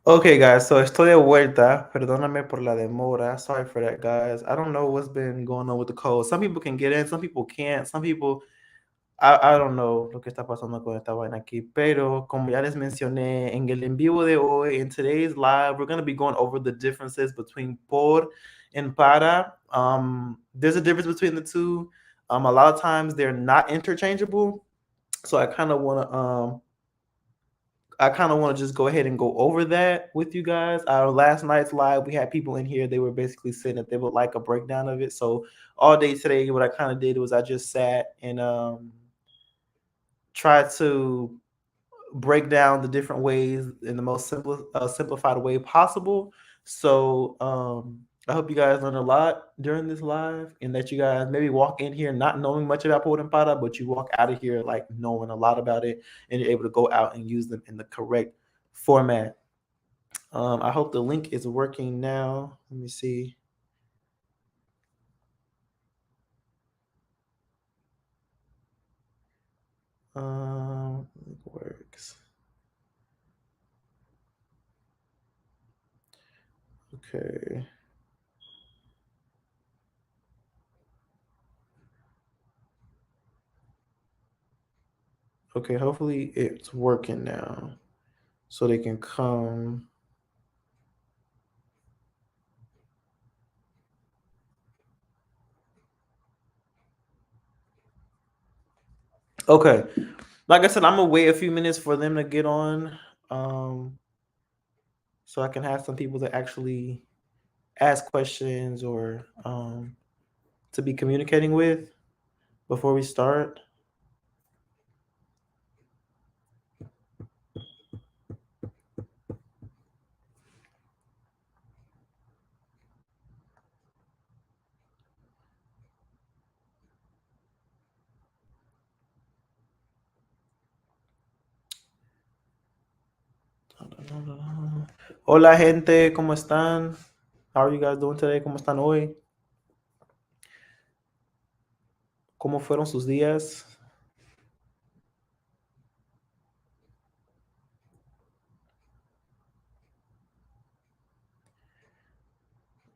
Okay, guys, so estoy de vuelta. Perdóname por la demora. Sorry for that, guys. I don't know what's been going on with the code. Some people can get in, some people can't. Some people, I don't know lo que está pasando con esta vaina aquí. Pero como ya les mencioné en el en vivo de hoy, in today's live, we're going to be going over the differences between por and para. There's a difference between the two. A lot of times they're not interchangeable. So I kind of want to just go ahead and go over that with you guys. Our last night's live, we had people in here. They were basically saying that they would like a breakdown of it. So all day today, what I kind of did was I just sat and tried to break down the different ways in the most simplified way possible. So I hope you guys learned a lot during this live, and that you guys maybe walk in here not knowing much about Poet and Pada, but you walk out of here like knowing a lot about it, and you're able to go out and use them in the correct format. I hope the link is working now. Let me see. It works. Okay. Okay, hopefully it's working now. So they can come. Okay. Like I said, I'm gonna wait a few minutes for them to get on. So I can have some people to actually ask questions or to be communicating with before we start. Hola gente, ¿cómo están? How are you guys doing today? ¿Cómo están hoy? ¿Cómo fueron sus días?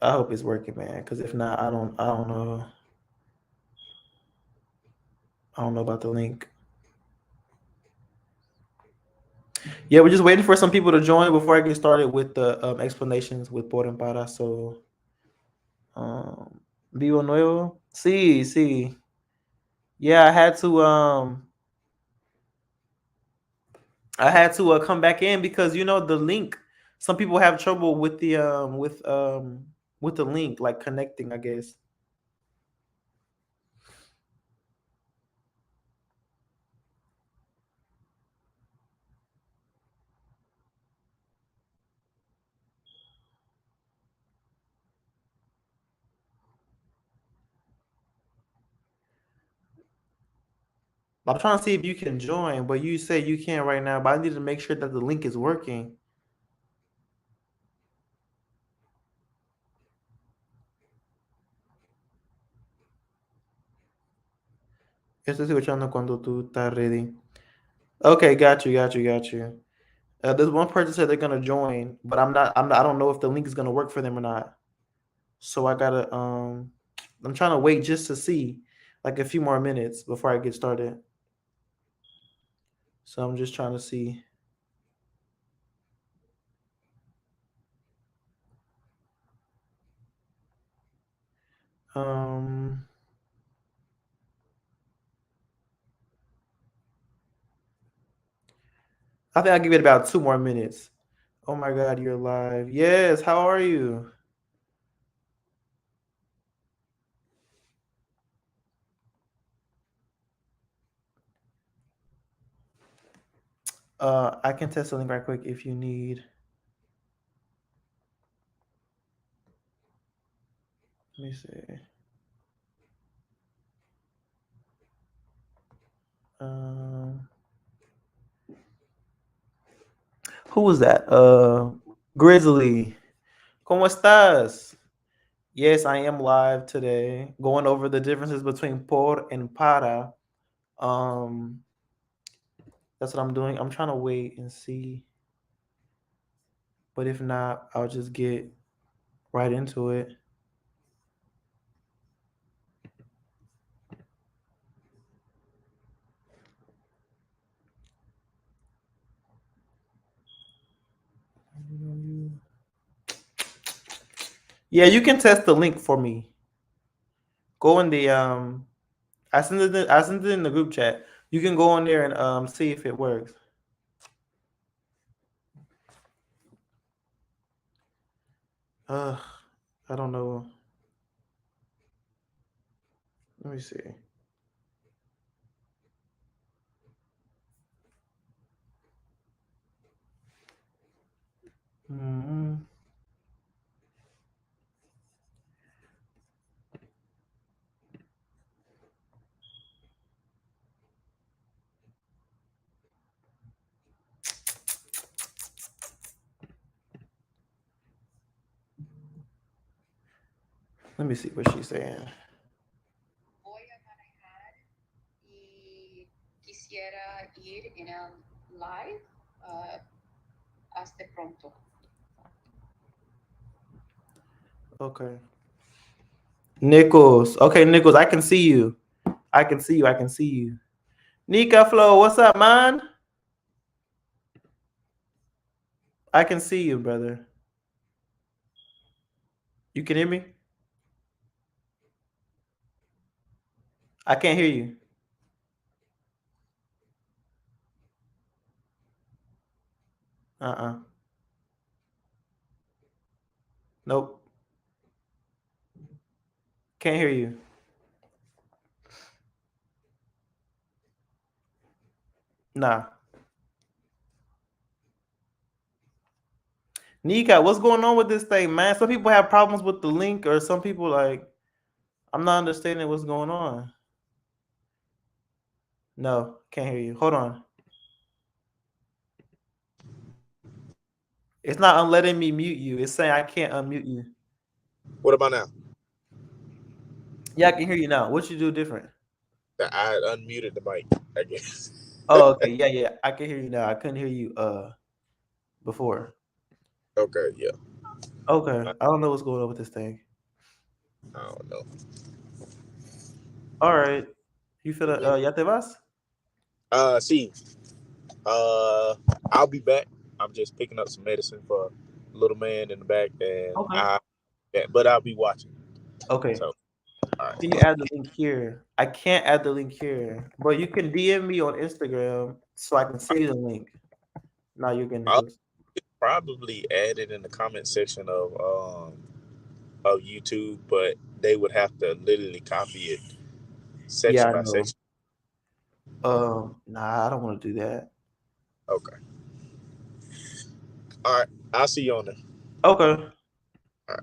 I hope it's working, man. Because if not, I don't know. I don't know about the link. Yeah, we're just waiting for some people to join before I get started with the explanations with Por and Para. So, Vivo Nuevo. Sí, sí. Yeah, I had to come back in because the link. Some people have trouble with the with the link, like connecting, I guess. I'm trying to see if you can join, but you say you can't right now. But I need to make sure that the link is working. Estoy escuchando cuando tú estás ready. Okay, got you, got you, got you. There's one person said they're gonna join, but I don't know if the link is gonna work for them or not. So I gotta I'm trying to wait just to see, like a few more minutes before I get started. So I'm just trying to see. Um, I think I'll give it about 2 more minutes. Oh my God, you're live. Yes, how are you? I can test the link right quick if you need. Let me see. Um, who was that? Grizzly. ¿Cómo estás? Yes, I am live today, going over the differences between por and para. Um, that's what I'm doing. I'm trying to wait and see. But if not, I'll just get right into it. Yeah, you can test the link for me. Go in the I sent it in the group chat. You can go on there and see if it works. I don't know. Let me see. Mhm. Let me see what she's saying. Voy a manejar y quisiera ir en el live. Hasta pronto. Okay. Nichols. Okay, Nichols, I can see you. I can see you. I can see you. Nika Flow, what's up, man? I can see you, brother. You can hear me? I can't hear you. Uh-uh. Nope. Can't hear you. Nah. Nika, what's going on with this thing, man? Some people have problems with the link, or some people like I'm not understanding what's going on. No, can't hear you. Hold on. It's not letting me mute you. It's saying I can't unmute you. What about now? Yeah, I can hear you now. What you do different? I unmuted the mic, I guess. Oh, okay. Yeah, yeah. I can hear you now. I couldn't hear you before. Okay, yeah. Okay. I don't know what's going on with this thing. I don't know. All right. You feel Yeah. ya te vas? See, uh, I'll be back. I'm just picking up some medicine for a little man in the back, and Okay. but I'll be watching. Okay. So, all Can you right. add the link here? I can't add the link here, but you can DM me on Instagram so I can see the link. Now you're getting I'll Nichols. probably add it in the comment section of YouTube, but they would have to literally copy it Yeah, section I by know. section. Nah, I don't want to do that. Okay. All right. I'll see you on there. Okay. All right.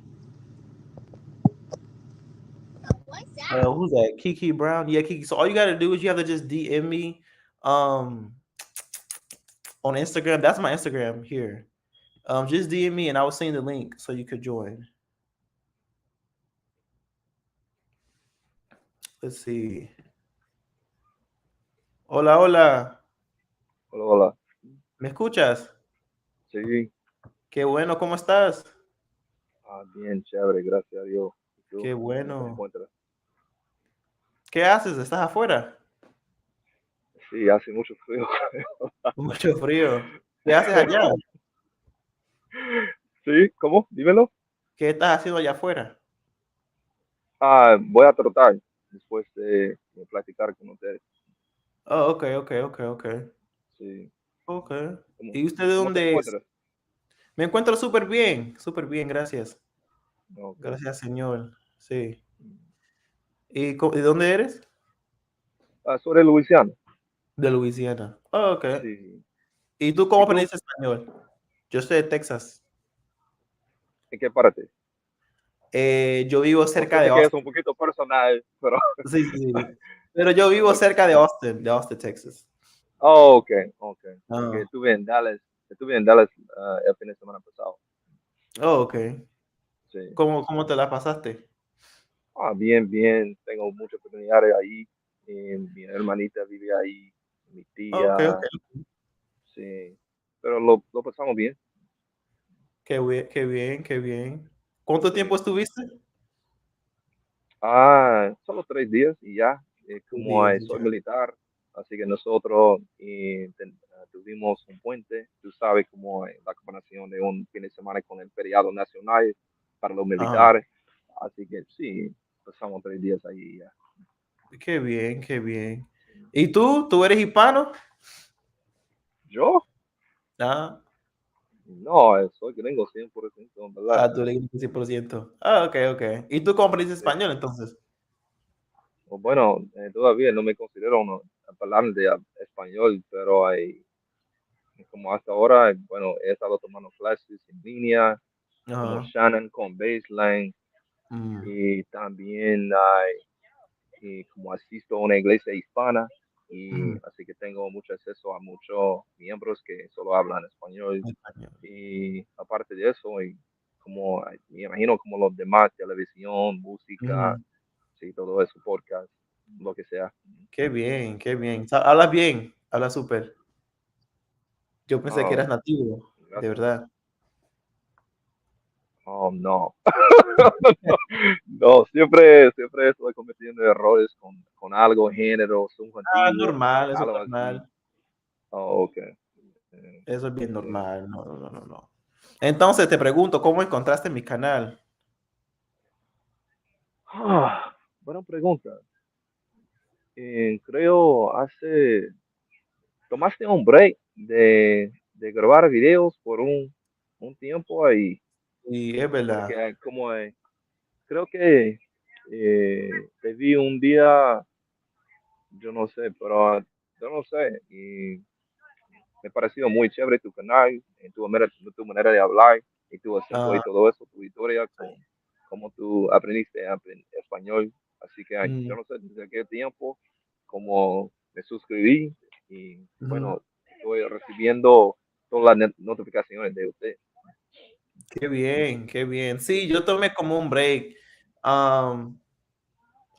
Who's that? Kiki Brown? Yeah, Kiki. So all you gotta do is you have to just DM me um on Instagram. That's my Instagram here. Just DM me and I will send the link so you could join. Let's see. Hola, hola. Hola, hola. ¿Me escuchas? Sí, Qué bueno, ¿cómo estás? bien, chévere, gracias a Dios. ¿Y tú? Qué ¿Cómo te bueno. encuentras? ¿Qué haces? ¿Estás afuera? Sí, hace mucho frío. Mucho frío. ¿Qué haces allá? Sí, ¿cómo? Dímelo. ¿Qué estás haciendo allá afuera? Voy a trotar después de platicar con ustedes. Oh, ok, ok, ok, ok. Sí. Ok. ¿Cómo, ¿Y usted de cómo te dónde es? encuentras? Me encuentro súper bien, gracias. Ok. Gracias, señor. Sí. ¿Y de dónde eres? Sobre Luisiana. De Luisiana. Oh, ok. Sí. ¿Y tú cómo ¿Y tú? aprendiste español? Yo soy de Texas. ¿En qué parte? Yo vivo O cerca sea, de sé que es un Austin. poquito personal, pero... Sí, sí, sí. Pero yo vivo Ok. cerca de Austin, Texas. Oh, ok, ok. Porque Ah, estuve en Dallas el fin de semana pasado. oh, ok. Sí. ¿Cómo te la pasaste? Bien, bien. Tengo muchos familiares ahí. Mi hermanita vive ahí, mi Oh, ok, tía, ok. sí. Pero lo pasamos bien. Qué bien, qué bien. ¿Cuánto tiempo Sí. estuviste? Solo 3 días y ya. 3 Como días, soy ya. militar, así que nosotros tuvimos un puente, tú sabes, como la comparación de un fin de semana con el feriado nacional para los Ajá. militares. Así que sí, pasamos 3 días ahí y ya. Qué bien, qué bien. ¿Y tú? ¿Tú eres hispano? Yo, Ah, no, soy gringo 100%, en verdad. tú eres 100%. Ah, ok, ok. ¿Y tú cómo aprendiste Sí. español entonces? Pues bueno, todavía no me considero uno hablante de español, pero como hasta ahora, bueno, he estado tomando clases en línea, como Ajá. Shannon con Baseline, Mm, y también y como asisto a una iglesia hispana, y ujú. así que tengo mucho acceso a muchos miembros que solo hablan español. Español. Y aparte de eso, y como me imagino como los demás, televisión, música, Ujú. sí, todo eso, podcast, lo que sea. Qué bien, qué bien. Hablas bien, hablas súper. Yo pensé que Oh, eras nativo, de gracias. verdad. Oh, no. No, siempre estoy cometiendo errores con algo, género, Ah, subjuntivo, normal, eso es algo así. normal. Oh, ok. Eso es bien Sí. normal. No, no, no, no, no. Entonces te pregunto, ¿cómo encontraste mi canal? Buena pregunta. Creo tomaste un break de grabar videos por un tiempo ahí, Y es verdad. porque como creo que te vi un día, yo no sé, pero yo no sé, y me pareció muy chévere tu canal, tu manera de hablar y tu acento y Ah, todo eso, tu historia, con sí. cómo tú aprendiste español. Así que yo Mm, no sé desde qué tiempo, como me suscribí y ujú. bueno, estoy recibiendo todas las notificaciones de usted. Qué bien, qué bien. Sí, yo tomé como un break. Um,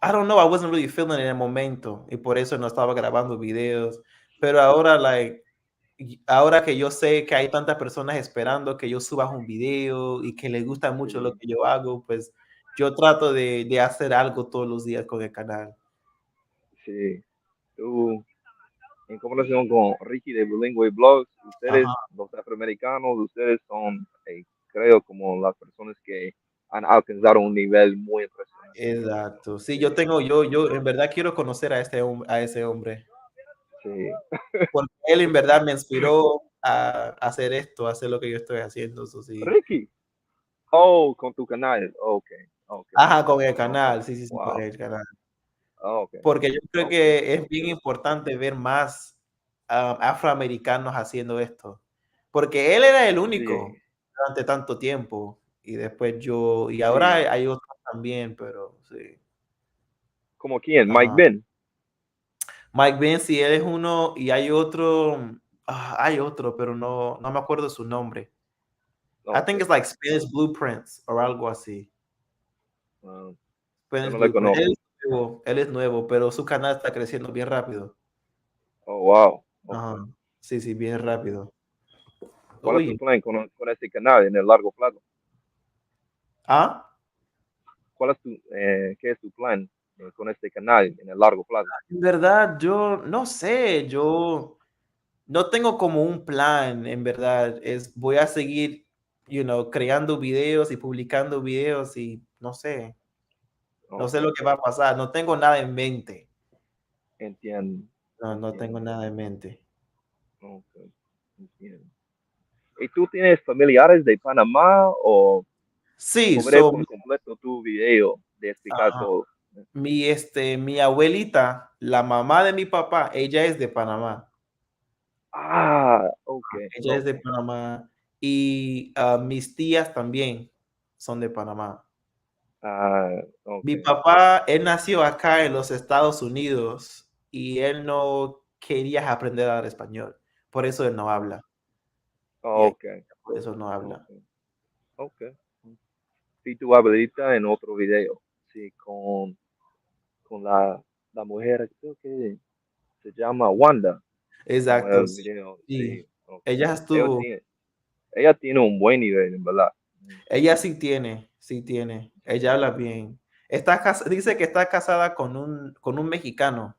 I don't know, I wasn't really feeling it en el momento y por eso no estaba grabando videos. Pero ahora, ahora que yo sé que hay tantas personas esperando que yo suba un video y que les gusta mucho lo Sí, que yo hago, pues yo trato de hacer algo todos los días con el canal. sí. Tú, en comparación con Ricky de Bilingüe Blogs, ustedes, Ajá, los afroamericanos, ustedes son, creo, como las personas que han alcanzado un nivel muy impresionante. exacto. Sí, Sí, yo en verdad quiero conocer a ese hombre, sí. porque él en verdad me inspiró a hacer esto, a hacer lo que yo estoy haciendo, eso sí. Ricky, oh, con tu canal, ok, ok, Ajá, con el ok, canal, sí, sí, sí, con wow, el canal. ok, Porque yo creo ok, que es bien importante ver más, afroamericanos haciendo esto, porque él era el sí, único durante tanto tiempo, y después yo y ahora sí. hay otros también, pero sí. ¿Como quién? Mike Ajá. Ben. Mike Vinci, él es uno, y hay otro, pero no me acuerdo su nombre. I Ok, think it's like Spanish Blueprints, o algo así. ah, yo Spanish no le Blueprint. conozco. Él es nuevo, pero su canal está creciendo bien rápido. Oh, wow, ok. Ajá. Sí, sí, bien rápido. ¿Cuál es tu Uy, plan con este canal en el largo plazo? ¿ah? ¿Cuál es qué es tu plan con este canal en el largo plazo? En verdad, yo no sé, yo no tengo como un plan, en verdad. Voy a seguir, creando videos y publicando videos y no Ok, sé lo que va a pasar. No tengo nada en mente. entiendo, No, no tengo entiendo. nada en mente. Ok, entiendo. ¿Y tú tienes familiares de Panamá Sí, o veré por completo tu video de explicar ajá, todo? mi abuelita, la mamá de mi papá, ella es de Panamá. Ok, Ella es ok. de Panamá y mis tías también son de Panamá. Ok, Mi papá, él nació acá en los Estados Unidos y él no quería aprender a hablar español. Por eso él no habla. Y ahí, ok, por eso no ok, habla. ok. Vi tu abuelita en otro video, sí, con la mujer, creo que se llama Wanda, como Exacto, el sí. video, Sí. sí, ok. Ella Ellos estuvo, tienen, ella tiene un buen nivel, en verdad. Ella sí tiene. Ella habla bien. Dice que está casada con un mexicano.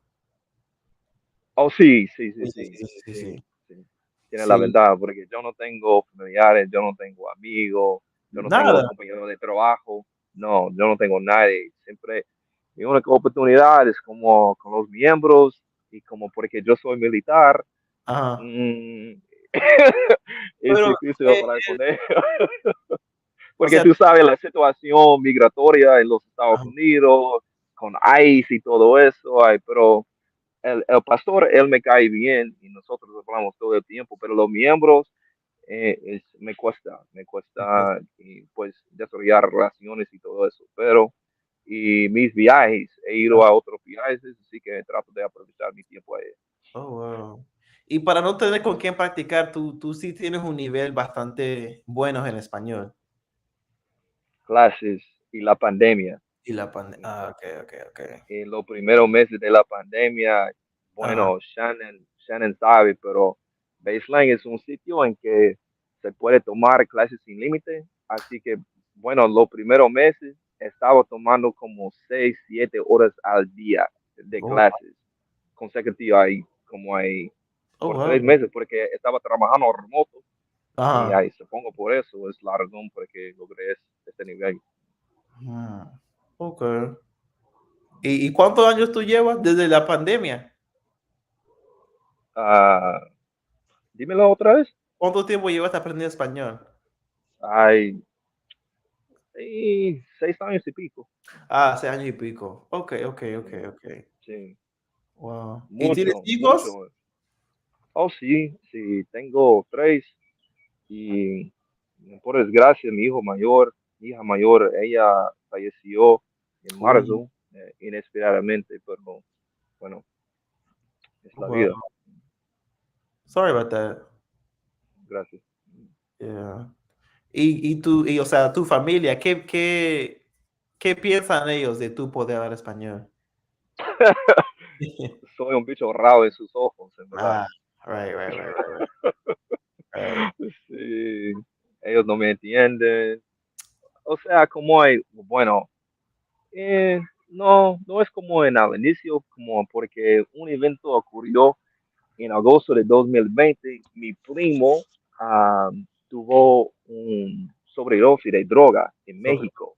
Oh, sí, sí, sí, Sí, sí, sí, sí, sí, sí, sí. sí. Tiene la Sí. ventaja porque yo no tengo familiares, yo no tengo amigos, yo no tengo Nada. compañeros de trabajo, no, yo no tengo nadie. Siempre mi única oportunidad es como con los miembros y como porque yo soy militar, Ajá. mm, es Pero, difícil eh, hablar con ellos. o Porque sea, tú sabes la situación migratoria en los Estados ajá, Unidos, con ICE y todo eso, ay, pero el pastor, él me cae bien y nosotros hablamos todo el tiempo, pero los miembros me pues, cuesta y pues desarrollar relaciones y todo eso, pero y mis viajes, he ido ajá. a otros viajes, así que trato de aprovechar mi tiempo ahí. Oh, wow. Y para no tener con quién practicar, tú sí tienes un nivel bastante bueno en español. Clases y la pandemia. Y la pandemia. Ah, ok, ok, ok. En los primeros meses de la pandemia, Ajá. bueno, Shannon sabe, pero Baseline es un sitio en que se puede tomar clases sin límite, así que, bueno, los primeros meses estaba tomando como 6, 7 horas al día de Oh, clases consecutivas ahí, como ahí, oh, por wow. 3 meses, porque estaba trabajando remoto, y Ajá. ahí supongo por eso es la razón por que logré este nivel. Mm, ok. ¿Y cuántos años tú llevas desde la pandemia? Ah, dímelo otra vez. ¿Cuánto tiempo llevas aprendiendo español? Ay, y 6 años y pico. Ah, hace año y pico. Ok, ok, ok, Sí, ok. sí, Wow. ¿Y tienes mucho, hijos? mucho. Oh, sí, sí, tengo 3 y por desgracia mi hija mayor, ella falleció en Uy, marzo, inesperadamente, pero bueno, es la wow. vida. Sorry about that. Gracias. Yeah. Y o sea, tu familia, ¿qué piensan ellos de tu poder hablar español? Soy un bicho raro en sus ojos, en verdad. Ah, right, right, right, right, right. Sí, ellos no me entienden. O sea, como hay, bueno, no, no es como en al inicio, como porque un evento ocurrió en agosto de 2020. Mi primo tuvo un sobredosis de droga en Sobre México.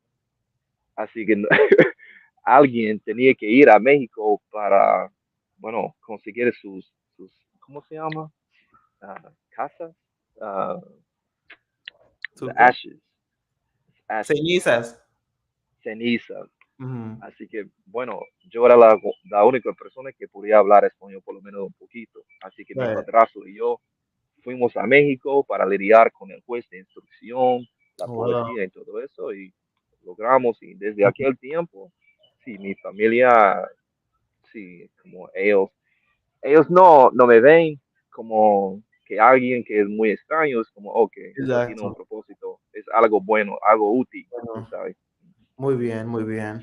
Así que alguien tenía que ir a México para, bueno, conseguir sus ¿cómo se llama? Casas, ah, the ¿Su qué? ashes, Cenizas. cenizas. Ujú. Así que, bueno, yo era la única persona que podía hablar español por lo menos un poquito. Así que mi Right. padrastro y yo fuimos a México para lidiar con el juez de instrucción, la Wow. policía y todo eso y logramos. Y desde aquel tiempo, sí, mi familia, sí, como ellos no me ven como que alguien que es muy extraño, es como, ok, esto tiene un Exacto. propósito, es algo bueno, algo útil, tú Bueno, sabes. muy bien, muy bien.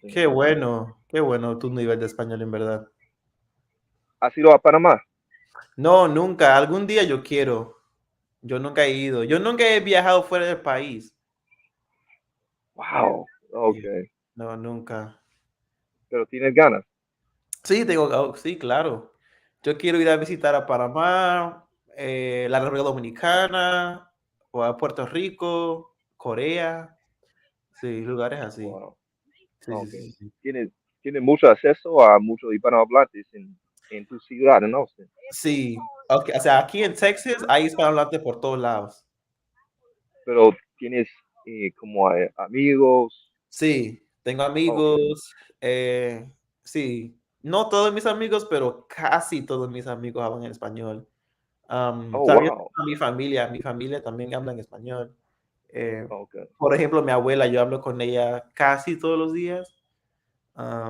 Sí. Qué bueno tu nivel de español en verdad. ¿Has ido a Panamá? No, nunca. Algún día yo quiero. Yo nunca he ido. Yo nunca he viajado fuera del país. Wow, Yeah. ok. No, nunca. Pero tienes ganas. Sí, sí, claro. Yo quiero ir a visitar a Panamá, la República Dominicana, o a Puerto Rico, Corea. Sí, lugares así. Wow, Sí, sí, ok. sí, sí. Tienes, tienes mucho acceso a muchos hispanohablantes en tu ciudad, en Austin. Sí, ok, o sea, aquí en Texas hay hispanohablantes por todos lados. Pero tienes como amigos. Sí, tengo Ok, amigos, sí, no todos mis amigos, pero casi todos mis amigos hablan en español. oh, También wow, mi familia también habla en español. Eh, ok. por ejemplo, mi abuela, yo hablo con ella casi todos los días.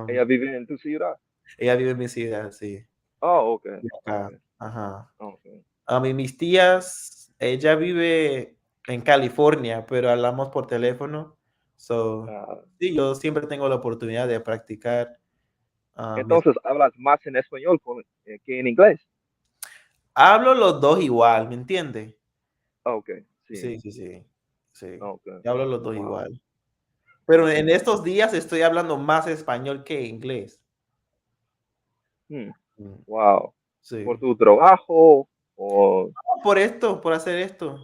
Ella Am, vive en tu ciudad. ella vive en mi ciudad, sí, Oh, ok, de ok, acá, ajá. ok. A mí, mis tías, ella vive en California, pero hablamos por teléfono. So, Ah, sí, yo siempre tengo la oportunidad de practicar. Mi entonces hablas más en español que en inglés. hablo los 2 igual, ¿me entiendes? Ok, Sí, sí. sí, sí. Sí. Ok. Yo hablo los dos Wow. igual. Pero en estos días estoy hablando más español que inglés. Hmm, Mm, Wow. ¿Por sí. tu trabajo o...? Por esto, por hacer esto.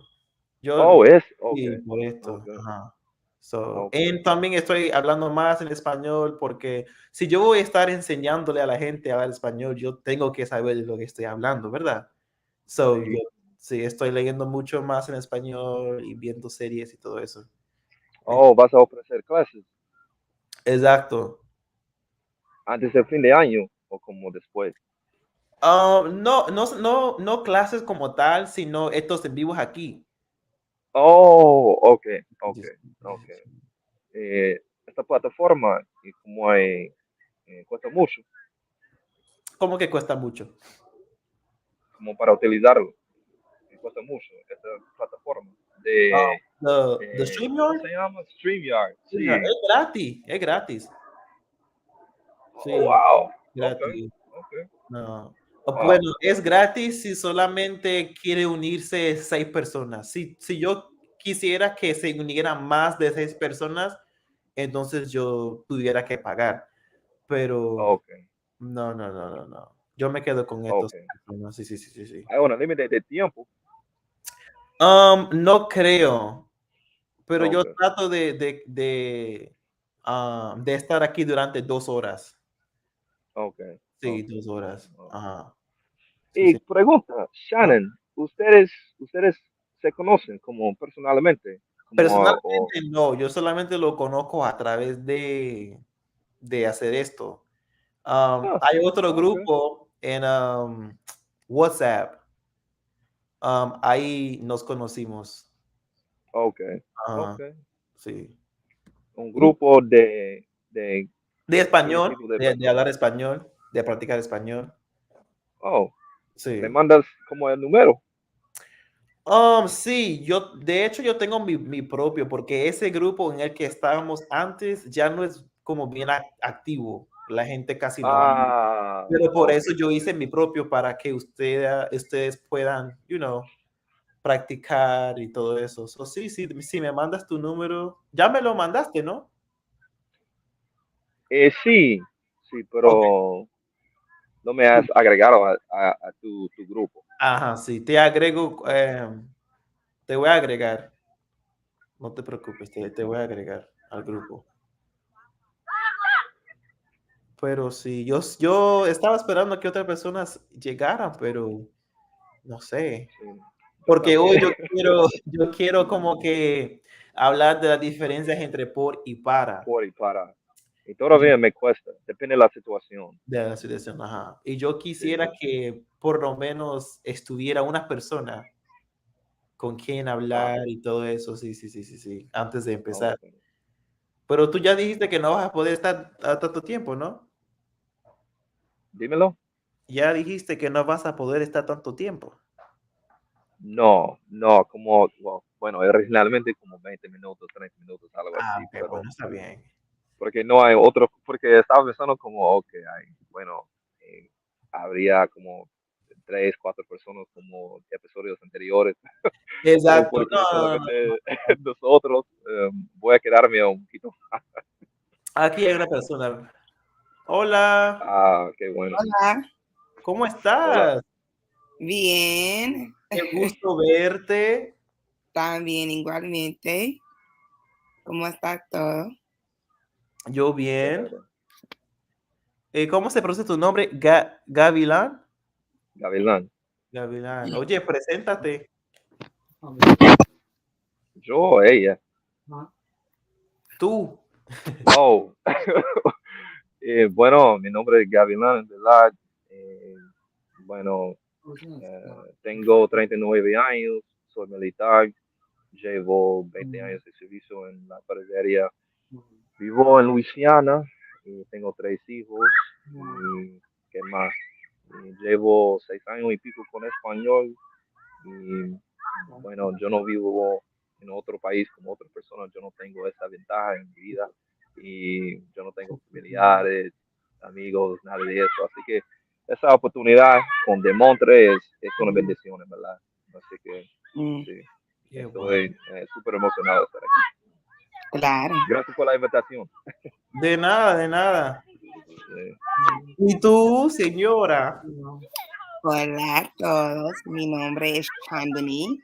Yo, Oh, es. Ok. sí, por esto. Ok. Ajá. So, Ok. y también estoy hablando más en español porque si yo voy a estar enseñándole a la gente a hablar español, yo tengo que saber de lo que estoy hablando, ¿verdad? So, yo Sí. sí estoy leyendo mucho más en español y viendo series y todo eso. Oh, ¿vas a ofrecer clases Exacto. antes del fin de año o como después? No clases como tal, sino estos en vivos aquí. Oh, ok. Ok. Yes. Ok. Esta plataforma, y como hay, cuesta mucho, ¿Cómo que cuesta mucho? como para utilizarlo, cuesta mucho esta plataforma de, The ¿cómo StreamYard, se llama? StreamYard. mira, Sí. es gratis, es gratis. Oh, Sí, wow. Ok. gratis. Ok. No. Wow. Bueno, es gratis si solamente quiere unirse 6 personas. Si yo quisiera que se unieran más de 6 personas, entonces yo tuviera que pagar. Pero Ok. no. Yo me quedo con estos Ok. personas. Sí, sí, sí, sí, sí. Hay un límite de tiempo. No creo, pero yo Ok. trato de estar aquí durante 2 horas. Ok. Sí, Ok. 2 horas. Ok. Ajá. Sí, Y sí. pregunta, Ah, Shannon, ¿ustedes se conocen como personalmente? Como, o, personalmente no, yo solamente lo conozco a través de hacer esto. ah, Hay otro ok, grupo en WhatsApp. Ahí nos conocimos. ok, Ajá, ok. sí. Un Y grupo de de qué español, tipo de de hablar personas. español, de practicar español. Oh, me Sí. mandas como el número. Sí, de hecho, yo tengo mi propio, porque ese grupo en el que estábamos antes ya no es como bien activo. La gente casi no habla. Ah, Pero por ok. eso yo hice mi propio para que ustedes puedan, practicar y todo eso. So, sí, sí, si me mandas tu número, ya me lo mandaste, ¿no? Sí, sí, Ok. pero no me has Sí. agregado a tu grupo. Ajá, sí, te agrego, te voy a agregar. No te preocupes, te voy a agregar al grupo. Pero sí, yo estaba esperando que otras personas llegaran, pero no sé. Sí, yo Porque hoy también. yo quiero como que hablar de las diferencias entre por y para Por y para. Y y todavía me cuesta, depende de la situación. de la situación, ajá. Y yo Sí, quisiera que por lo menos estuviera una persona con quien ah, hablar y todo eso, sí, sí, sí, sí, sí, antes de empezar. ok. Pero tú ya dijiste que no vas a poder estar a tanto tiempo, ¿no? Dímelo. Ya dijiste que no vas a poder estar tanto tiempo. No, no, como, bueno, originalmente como 20 minutos, 30 minutos, algo Ah, así, ok, pero bueno, está bien. porque no hay otro, porque estaba pensando como, ok, hay, bueno, eh, habría como 3, 4 personas como episodios anteriores, pero Exacto. porque No, no, no, solamente no. nosotros, voy a quedarme un poquito. Aquí hay una persona. Hola, Ah, qué bueno. Hola, ¿cómo Hola. estás? bien, Qué gusto verte. también igualmente. ¿Cómo está todo? Yo bien. Chévere. ¿Cómo se pronuncia tu nombre? Gavilán. Gavilán. Gavilán. Oye, preséntate. Yo, ella. Tú. Oh, bueno, mi nombre es Gavilán, en verdad. Eh, bueno, tengo 39 años, soy militar, llevo 20 años de servicio en la periferia. Vivo en Luisiana y tengo 3 hijos. Y, ¿qué más? Y llevo 6 años y pico con español. Y bueno, yo no vivo en otro país como otras personas, yo no tengo esa ventaja en mi vida y yo no tengo familiares, amigos, nada de eso. Así que esa oportunidad con Demontre es una bendición, en verdad. Así que Mm, sí. Qué Estoy bueno. súper emocionado de estar aquí. Claro. Gracias por la invitación. De nada, de nada. Eh, ¿Y tú, señora? Hola a todos, mi nombre es Chandani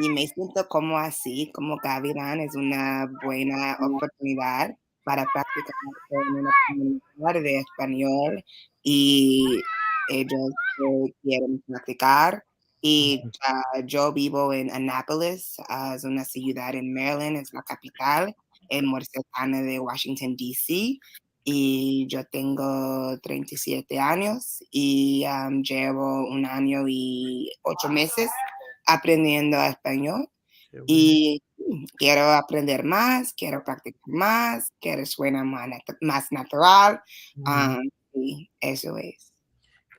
y me siento como así, como Gavilán, es una buena oportunidad para practicar en una comunidad de español y ellos quieren practicar y yo vivo en Annapolis, es una ciudad en Maryland, es la capital, es muy cercana de Washington, D.C. Y yo tengo 37 años y llevo 1 año y 8 meses aprendiendo español Qué bueno. y quiero aprender más, quiero practicar más, quiero suena más natural. Sí, eso es.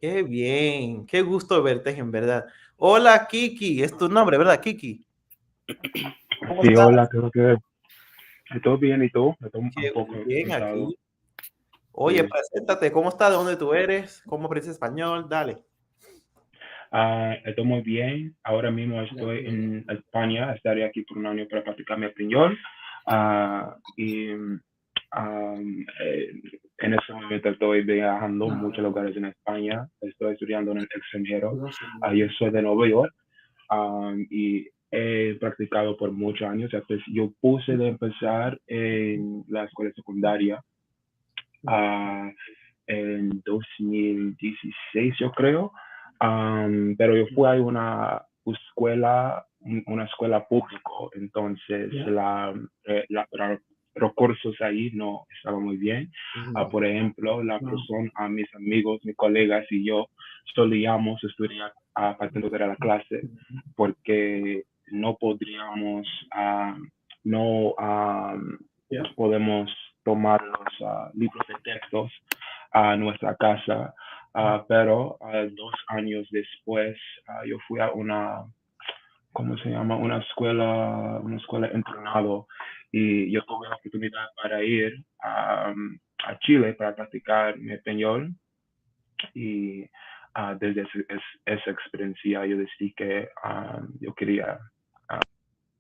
Qué bien, qué gusto verte en verdad. Hola, Kiki, es tu nombre, ¿verdad, Kiki? ¿Cómo Sí, estás? hola, creo que todo bien y tú, estoy un Qué poco bien cansado. aquí. Oye, Sí. preséntate, ¿cómo estás? ¿De dónde tú eres? ¿Cómo aprendes español? Dale. Estoy muy bien. Ahora mismo estoy en España. Estaré aquí por 1 año para practicar mi español. Y en este momento estoy viajando en muchos lugares en España. Estoy estudiando en el extranjero. Yo soy de Nueva York. Y he practicado por muchos años. Entonces, yo puse de empezar en la escuela secundaria en 2016, yo creo. Pero yo fui a una escuela pública, entonces los cursos ahí no estaban muy bien. Por ejemplo, mis amigos, mis colegas y yo solíamos estudiar partiendo de la clase porque no podríamos, no podemos tomar los libros de textos a nuestra casa, pero 2 años después yo fui a ¿cómo se llama? Una escuela internado y yo tuve la oportunidad para ir a Chile para practicar mi español y desde esa experiencia yo decidí que yo quería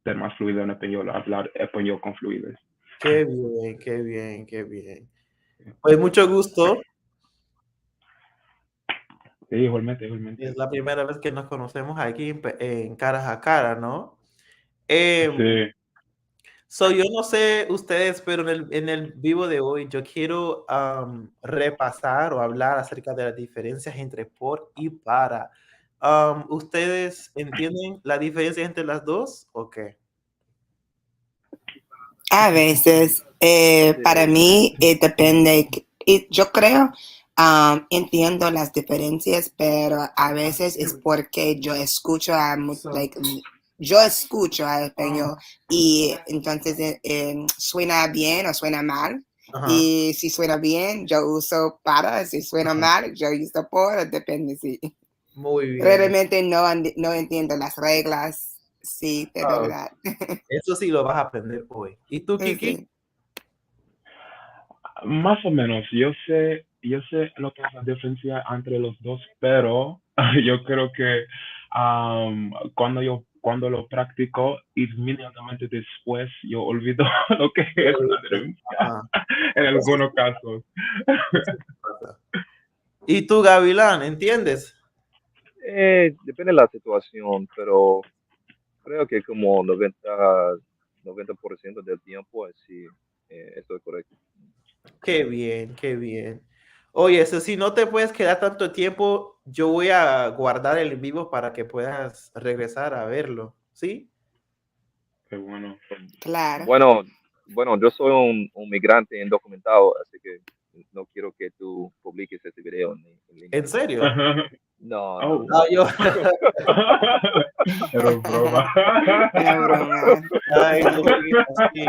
ser más fluido en español, hablar español con fluidez. Qué bien, qué bien, qué bien. Pues mucho gusto. Sí, igualmente, igualmente. Es la primera vez que nos conocemos aquí en caras a cara, ¿no? Em, Sí. yo no sé ustedes, pero en el vivo de hoy yo quiero repasar o hablar acerca de las diferencias entre por y para. ¿Ustedes entienden la diferencia entre las dos o qué? A veces, para mí, depende, yo creo, entiendo las diferencias, pero a veces es porque yo escucho yo escucho a español y entonces suena bien o suena mal. Ajá. Y si suena bien, yo uso para, si suena mal, yo uso por, depende, sí. Muy bien. Realmente no entiendo las reglas, sí, de verdad. Eso sí lo vas a aprender hoy. ¿Y tú, Kiki? Sí. Más o menos, yo sé lo que es la diferencia entre los dos, pero yo creo que cuando lo practico, inmediatamente después yo olvido lo que es la diferencia Ajá. en algunos casos. ¿Y tú, Gavilán, entiendes? depende de la situación, pero creo que como 90% del tiempo, sí, estoy correcto. Qué bien, qué bien. Oye, eso si no te puedes quedar tanto tiempo, yo voy a guardar el en vivo para que puedas regresar a verlo, ¿sí? Qué bueno. Claro. Bueno, yo soy un migrante indocumentado, así que no quiero que tú publiques ese video en línea. ¿En serio? No, Oh. No, yo. Era broma. Una broma. Ay, no digas así.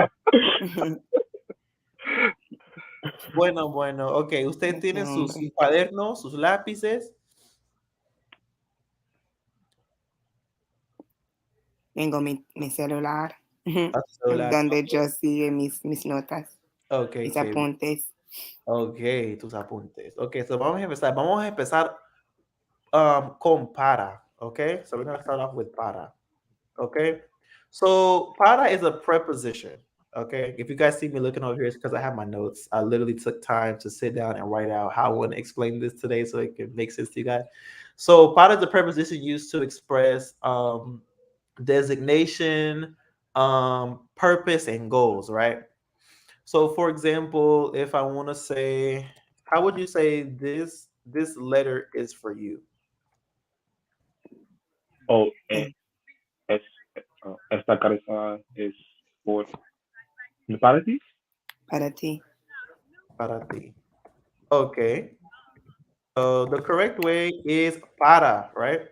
Bueno, ok. ¿Usted Ese tiene sus hombre. cuadernos, sus lápices? Tengo mi celular, A su celular. donde yo sigo mis notas, Ok, mis qué bien. apuntes. Ok, tus apuntes. Ok, vamos a empezar. Vamos a empezar con para, ok? So we're gonna start off with para. Okay, so para is a preposition. Okay, if you guys see me looking over here, it's because I have my notes. I literally took time to sit down and write out how I want to explain this today so it can make sense to you guys. So para is a preposition used to express designation, purpose, and goals, right? So for example, if I want to say, how would you say this letter is for you? Oh, es, esta cabeza es por para ti. Para ti. Para ti. Okay. So the correct way is para, right?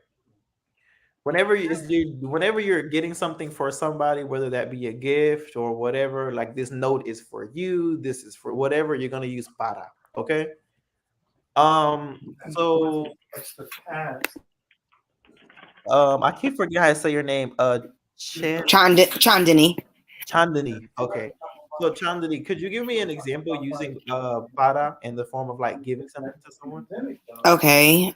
Whenever you're getting something for somebody, whether that be a gift or whatever, like this note is for you, this is for whatever, you're gonna use para. Okay. So I keep forgetting how to say your name. Chandani. Chandani. Okay. So Chandani, could you give me an example using para in the form of like giving something to someone? Okay.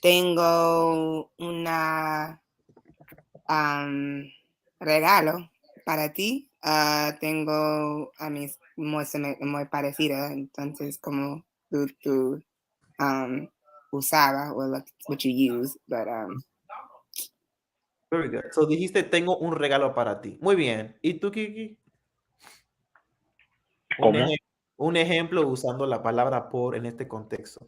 Tengo una regalo para ti. Tengo a mis muy parecida, entonces como tú usaba, or what you use, but Very good. So dijiste tengo un regalo para ti. Muy bien. ¿Y tú, Kiki? ¿Cómo? Un ejemplo usando la palabra por en este contexto.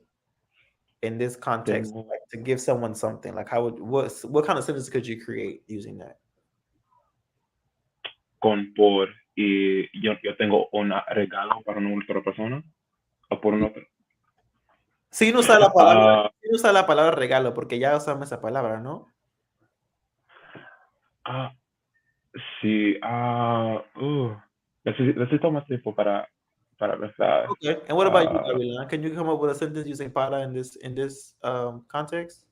In this context, Tengo like to give someone something, like what kind of sentence could you create using that? con por y yo tengo un regalo para una otra persona o por una otra. Sí, no usa la palabra regalo porque ya usamos esa palabra, ¿no? Sí. Necesito más tiempo para pensar. Okay. And what about you, Gabriela? Can you come up with a sentence using para in this context?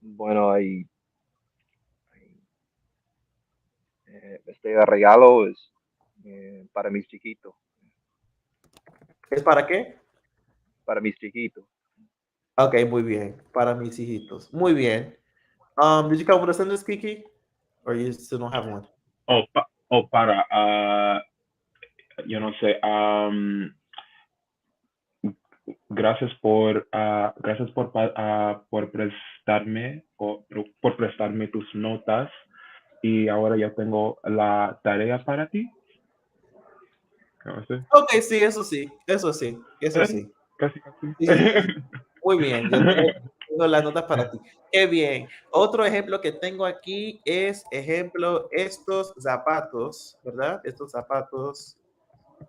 Bueno, este regalo es para mis chiquitos. ¿Es para qué? Para mis chiquitos. Okay, muy bien. Para mis hijitos. Muy bien. Did you come up with a sentence, Kiki? Or you still don't have one? Para, yo no sé. Gracias por prestarme tus notas y ahora yo tengo la tarea para ti. Okay, sí, eso sí. Casi. Sí. Muy bien, yo tengo las notas para ti. Qué bien. Otro ejemplo que tengo aquí es, estos zapatos, ¿verdad? Estos zapatos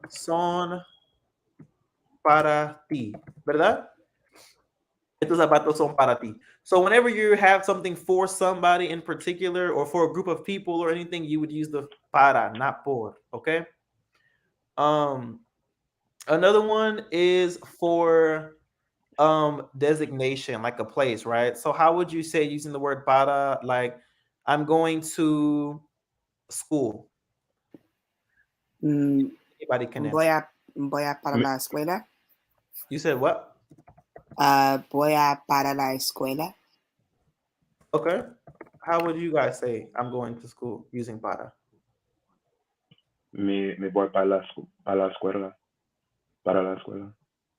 son para ti, ¿verdad? Estos zapatos son para ti. So whenever you have something for somebody in particular or for a group of people or anything, you would use the para, not por, okay? Another one is for designation, like a place, right? So how would you say using the word para, like I'm going to school? Anybody can answer. Voy a para la escuela. You said what? Voy a para la escuela. Okay. How would you guys say I'm going to school using para? Me voy para la escuela. Para la escuela.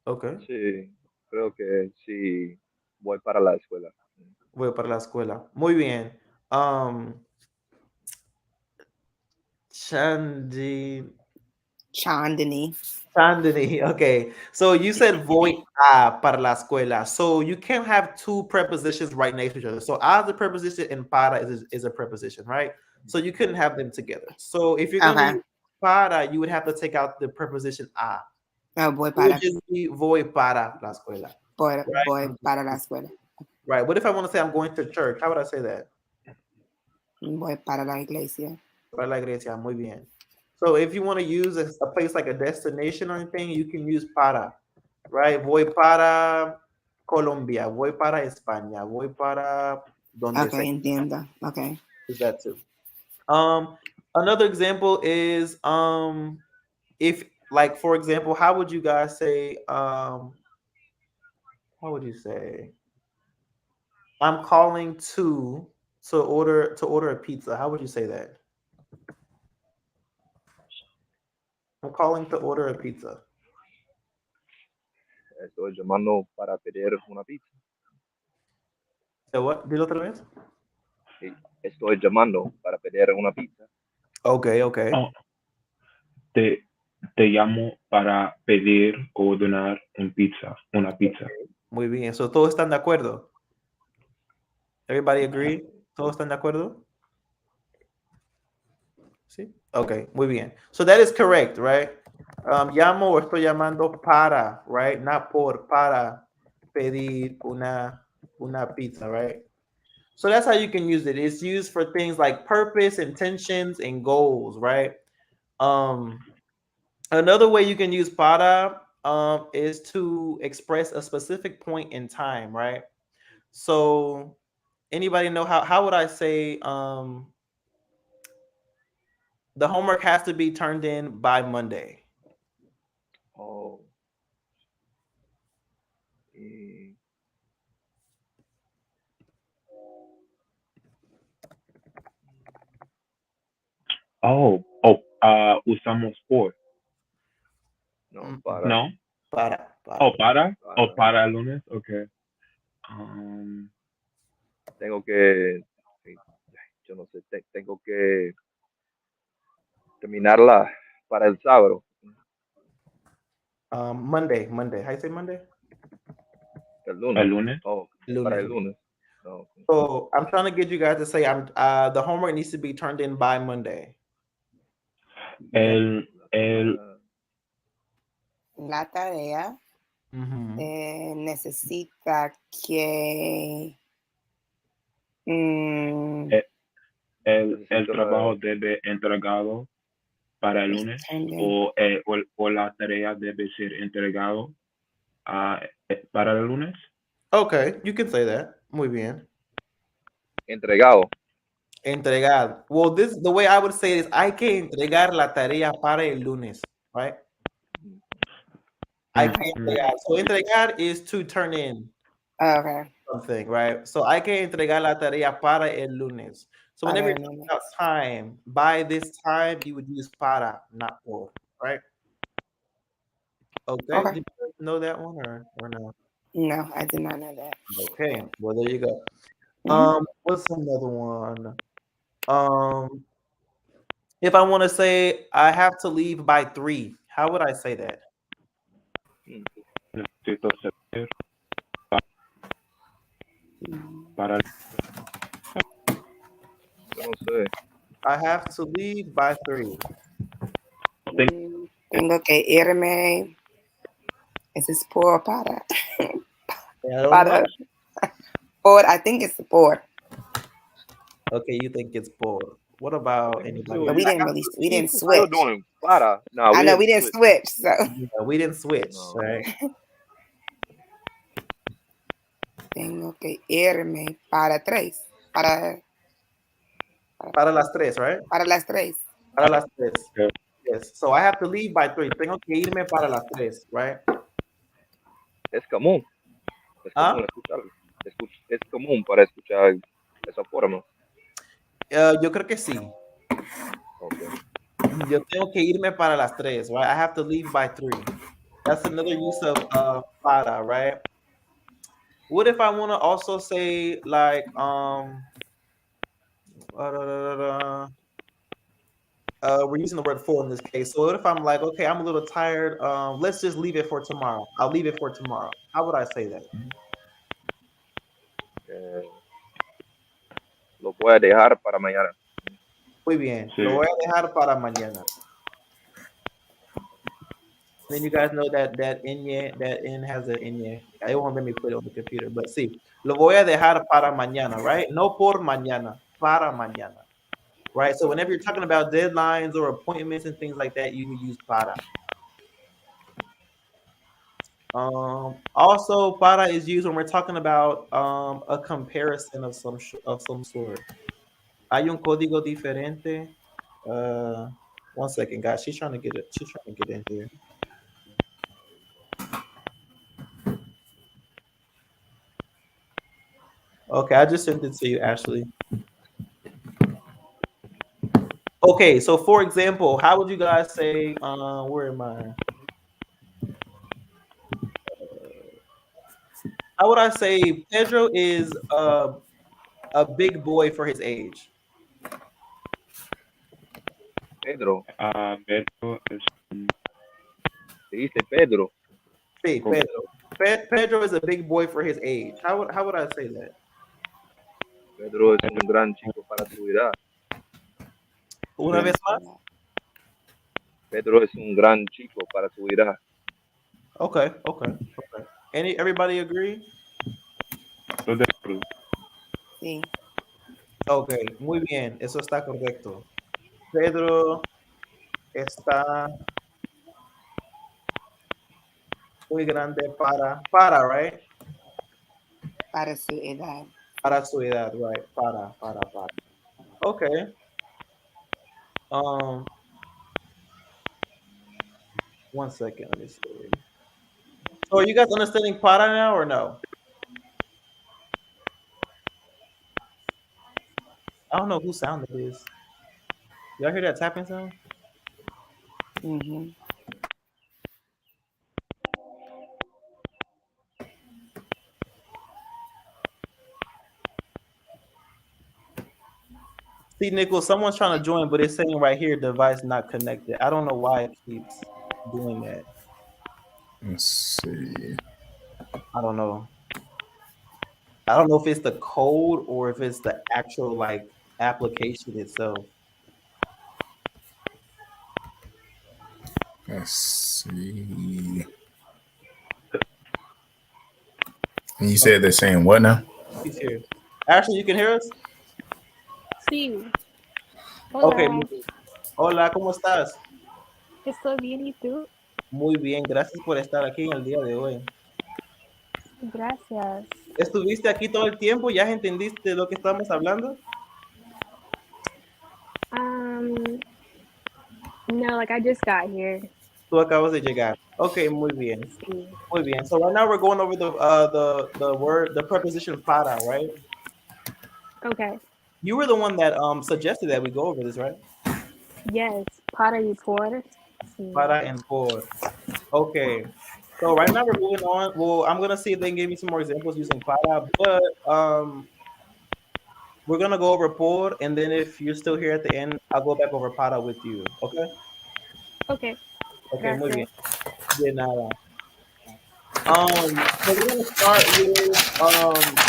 Okay. Sí, creo que sí, voy para la escuela. Voy para la escuela. Muy bien. Chandani. Okay. So you said voy para la escuela. So you can't have two prepositions right next to each other. So a is a preposition and para is a preposition, right? So you couldn't have them together. So if you're going to use para, you would have to take out the preposition a. Voy para. Which is voy para la escuela. Voy para la escuela. Right. What if I want to say I'm going to church? How would I say that? Voy para la iglesia. Para la iglesia. Muy bien. So if you want to use a place like a destination or anything, you can use para, right? Voy para Colombia. Voy para España. Voy para donde sea. Entiendo. Okay. Is that too? Another example is if like for example, how would you guys say how would you say I'm calling to order a pizza? How would you say that? I'm calling to order a pizza. Estoy llamando para pedir una pizza. So what? Dilo otra vez. Estoy llamando para pedir una pizza. Okay, okay. Oh, te, te llamo para pedir o ordenar una pizza. Muy bien. So todos están de acuerdo. Everybody agree? ¿Todos están de acuerdo? Sí. Okay, muy bien. So that is correct, right? Llamo o estoy llamando para, right? Not por, para pedir una pizza, right? So that's how you can use it. It's used for things like purpose, intentions, and goals, right? Another way you can use para is to express a specific point in time, right? So anybody know how would I say the homework has to be turned in by Monday? Oh. Y Usamos por. no, para. No. Para. Para el lunes. Okay. Tengo que, yo no sé, tengo que terminarla para el sábado. Monday. How you say Monday? El lunes. Oh, Lunes. para el lunes. Oh, okay. So I'm trying to get you guys to say the homework needs to be turned in by Monday. Okay. La tarea necesita que el trabajo debe entregado para el lunes o la tarea debe ser entregado para el lunes. Okay, you can say that. Muy bien. Entregado. Well, the way I would say it is hay que entregar la tarea para el lunes, right? Hay que entregar. So entregar is to turn in something, right? So hay que entregar la tarea para el lunes. So whenever you're talking about time, by this time, you would use para, not por, right? Okay. Did you know that one or no? No, I did not know that. Okay. Well, there you go. What's another one? If I want to say I have to leave by 3, how would I say that? Necesito saber para Yo no sé. I have to leave by 3. Tengo que irme. Is this por or para? Para. Por, I think it's por. Okay, you think it's por. What about anybody? But we didn't switch. Still doing para. No, I know we didn't switch. So yeah, we didn't switch, right? Tengo que irme para 3. Para las 3, right? Para las 3. Para las 3. Yeah. Yes. So I have to leave by 3. Tengo que irme para las 3, right? Es común. Es común es común para escuchar esa forma. Yo creo que sí. Okay. Yo tengo que irme para las 3, right? I have to leave by 3. That's another use of para, right? What if I want to also say like we're using the word for in this case. So what if I'm like, okay, I'm a little tired. Let's just leave it for tomorrow. I'll leave it for tomorrow. How would I say that? Lo voy a dejar para mañana. Muy bien. Sí. Lo voy a dejar para mañana. Then you guys know that N has an N. It won't let me put it on the computer, but see, lo voy a dejar para mañana, right? No por mañana, para mañana, right? So whenever you're talking about deadlines or appointments and things like that, you use para. Also, para is used when we're talking about a comparison of some sort. Hay un código diferente. 1 second, guys. She's trying to get it. She's trying to get in here. Okay, I just sent it to you, Ashley. Okay, so for example, how would you guys say? Where am I? How would I say Pedro is a big boy for his age? Pedro, Pedro es se dice Pedro. Sí, Pedro. Pedro is a big boy for his age. How would I say that? Pedro es un gran chico para su edad. Una vez más. Pedro es un gran chico para su edad. Okay. Everybody agree? todo de acuerdo. Sí. Okay, muy bien, eso está correcto. Pedro está muy grande para, right? Para su edad. Para su edad, right? Para. Okay. 1 second, let me see. So are you guys understanding para now or no? I don't know whose sound it is. Y'all hear that tapping sound? Mm-hmm. See, Nicholas, someone's trying to join, but it's saying right here, device not connected. I don't know why it keeps doing that. Let's see. I don't know. I don't know if it's the code or if it's the actual like application itself. Let's see. And you said they're saying what now? He's here. Ashley, you can hear us? Sí. Hola. Okay. Hola, ¿cómo estás? Estoy bien, ¿y tú? Muy bien, gracias por estar aquí en el día de hoy. Gracias. ¿Estuviste aquí todo el tiempo? ¿Ya entendiste de lo que estamos hablando? No, like I just got here. Tú acabas de llegar. Okay, muy bien. Sí. Muy bien. So right now we're going over the preposition para, right? Okay. You were the one that suggested that we go over this, right? Yes. Para y por. Sí. Para and por. Okay. So right now we're moving on. Well, I'm gonna see if they can give me some more examples using para, but we're gonna go over por, and then if you're still here at the end, I'll go back over para with you. Okay? Okay. Okay, muy bien. Gracias. De nada. So we're gonna start with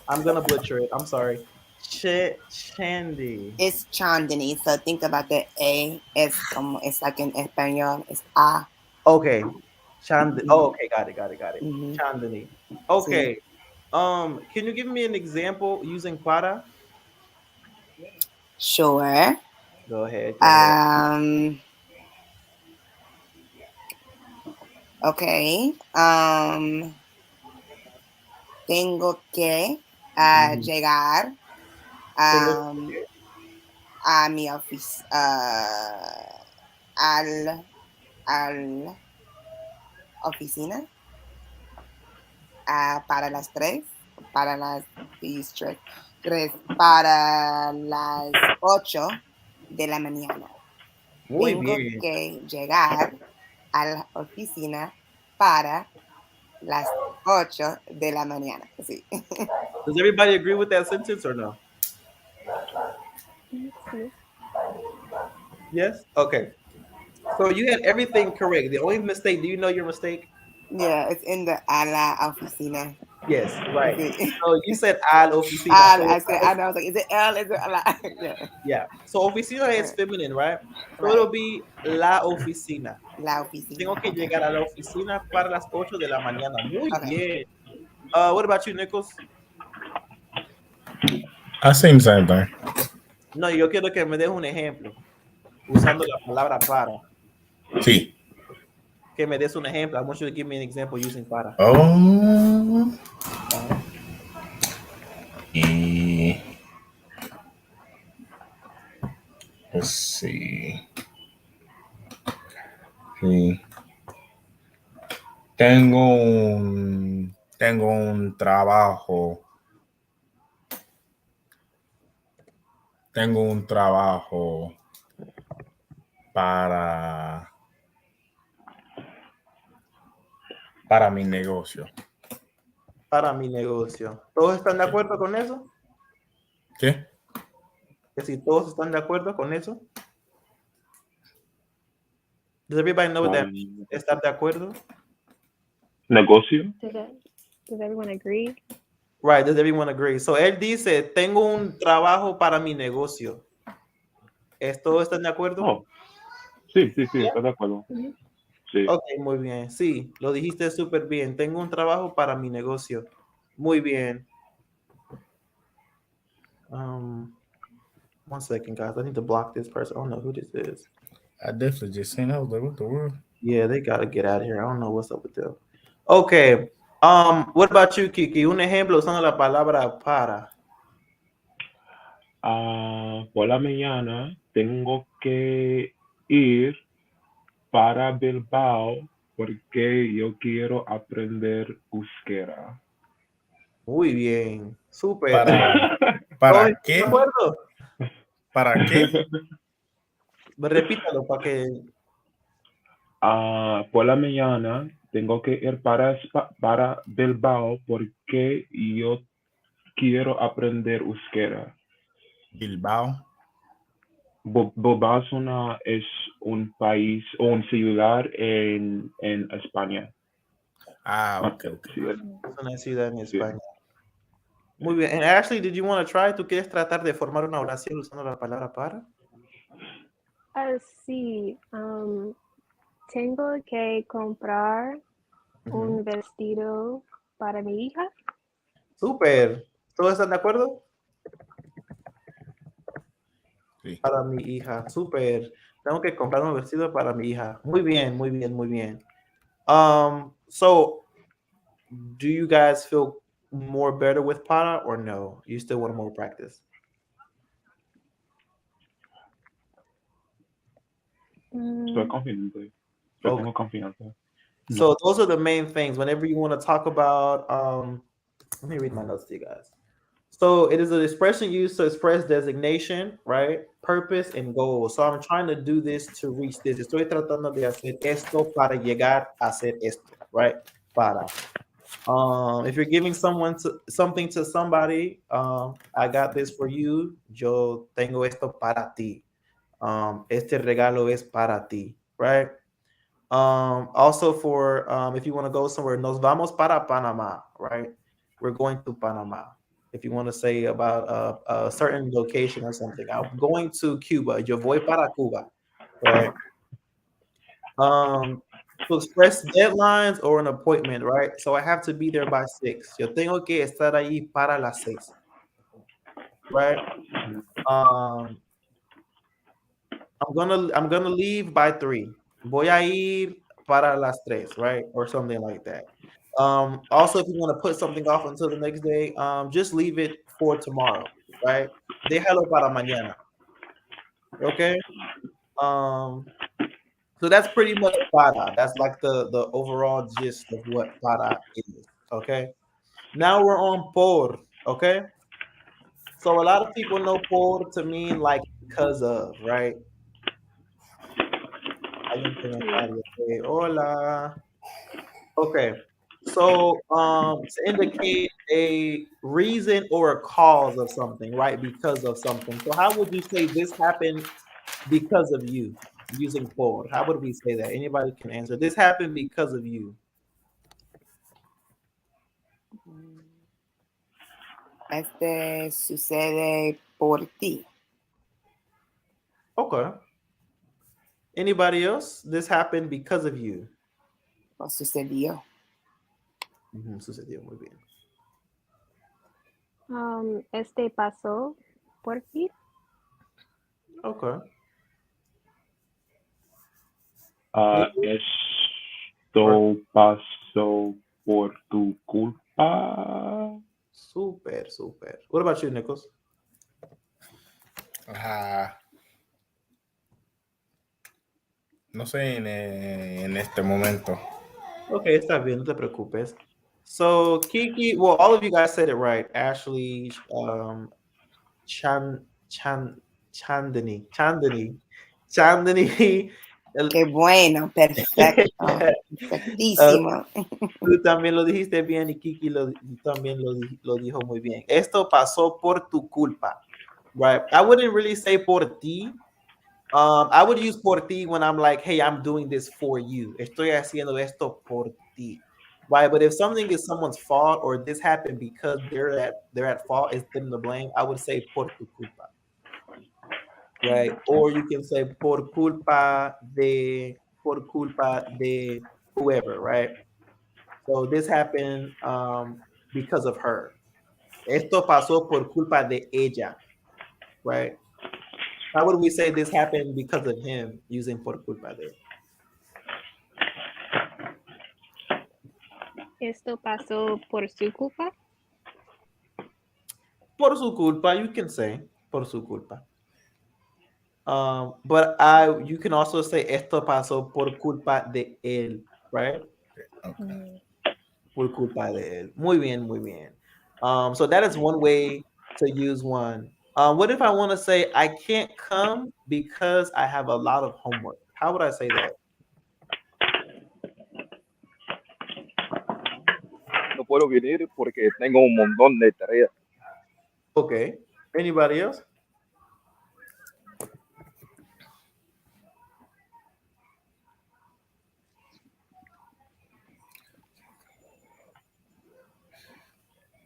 I'm gonna butcher it. I'm sorry. Chandy. It's Chandani. So think about the A. It's like in español. It's A. Okay. Chandani. Oh, okay, got it. Mm-hmm. Chandani. Okay. Can you give me an example using para? Sure. Go ahead. Okay. Tengo que llegar a mi al oficina para las 3, para las 8 de la mañana. Muy Tengo bien. que llegar a la oficina para las 8 de la mañana. Sí. Does everybody agree with that sentence or no? Sí. Yes? Okay. So you had everything correct. The only mistake, do you know your mistake? Yeah, it's in the a la oficina. Yes, right. Sí. So you said al oficina. I was like, is it L? Is it a la? Yeah. Yeah. So oficina is feminine, right? So it'll be la oficina. La oficina. Tengo que llegar a la oficina para las 8 de la mañana. Muy Okay. bien. What about you, Nichols? I seen the same thing. No, yo quiero que me des un ejemplo usando la palabra para. Sí. Que me des un ejemplo. I want you to give me an example using para. Oh. Sí. Tengo un trabajo. Tengo un trabajo para mi negocio. Para mi negocio. ¿Todos están de acuerdo con eso? ¿Qué? Que si todos están de acuerdo con eso. Does everybody know what that means? ¿Estar de acuerdo? Negocio. Does everyone agree? Right, does everyone agree? So él dice, tengo un trabajo para mi negocio. ¿Todos están de acuerdo? Oh, sí, estoy de acuerdo. Sí. Ok, muy bien. Sí, lo dijiste súper bien. Tengo un trabajo para mi negocio. Muy bien. One second, guys. I need to block this person. I don't know who this is. I definitely just seen. I was like, what the world? Yeah, they gotta get out of here. I don't know what's up with them. Okay. What about you, Kiki? Un ejemplo usando la palabra para. Por la mañana tengo que ir para Bilbao porque yo quiero aprender euskera. Muy bien. Súper. ¿Para ¿Están qué? de acuerdo? ¿Para qué? Repítalo para que. Por la mañana tengo que ir para Bilbao porque yo quiero aprender euskera. Bilbao. Bilbao es un país o una ciudad en España. Ok. Es una ciudad en España. Muy bien. And Ashley, did you want to try? ¿Tú quieres tratar de formar una oración usando la palabra para? Sí. Tengo que comprar un vestido para mi hija. Súper. ¿Todos están de acuerdo? Sí. Para mi hija. Súper. Tengo que comprar un vestido para mi hija. Muy bien, muy bien, muy bien. So, do you guys feel more better with para or no? You still want more practice? Estoy confiante. Yo tengo confianza. So those are the main things. Whenever you want to talk about, let me read my notes to you guys. So it is an expression used to express designation, right? Purpose and goal. So I'm trying to do this to reach this. Estoy tratando de hacer esto para llegar a hacer esto, right? Para. If you're giving something to somebody, I got this for you. Yo tengo esto para ti. Este regalo es para ti, right? Also for if you want to go somewhere, nos vamos para Panama, right? We're going to Panama. If you want to say about a certain location or something, I'm going to Cuba. Yo voy para Cuba, right? To express deadlines or an appointment, right? So I have to be there by 6. Yo tengo que estar ahí para las 6, right? I'm gonna leave by 3. Voy a ir para las 3, right? Or something like that. Also, if you want to put something off until the next day, just leave it for tomorrow, right? Déjalo para mañana. Okay. So that's pretty much para. That's like the overall gist of what para is. Okay. Now we're on por. Okay. So a lot of people know por to mean like because of, right? Hola. Okay. So to indicate a reason or a cause of something, right? Because of something. So how would you say this happened because of you? Using por. How would we say that? Anybody can answer. This happened because of you. Este sucede por ti. Okay. Anybody else? This happened because of you. O sucedió. Sucedió, muy bien. Este pasó por ti. Okay. Esto pasó por tu culpa. Super, super. What about you, Nichols? No sé en este momento. Okay, está bien, no te preocupes. So Kiki, well, all of you guys said it right. Ashley, Chan, Chan, Chandani. el- Qué bueno, perfecto, perfectísimo. tú también lo dijiste bien y Kiki también lo dijo muy bien. Esto pasó por tu culpa, right? I wouldn't really say por ti. I would use por ti when I'm like, hey, I'm doing this for you. Estoy haciendo esto por ti. Right? But if something is someone's fault or this happened because they're at fault, it's them to blame, I would say por tu culpa. Right? Or you can say por culpa de whoever, right? So this happened because of her. Esto pasó por culpa de ella, right? How would we say this happened because of him using por culpa de? Esto pasó por su culpa. Por su culpa, you can say por su culpa. But you can also say esto pasó por culpa de él, right? Okay. Por culpa de él. Muy bien, muy bien. So that is one way to use one. What if I want to say I can't come because I have a lot of homework? How would I say that? No puedo venir porque tengo un montón de tareas. Okay. Anybody else?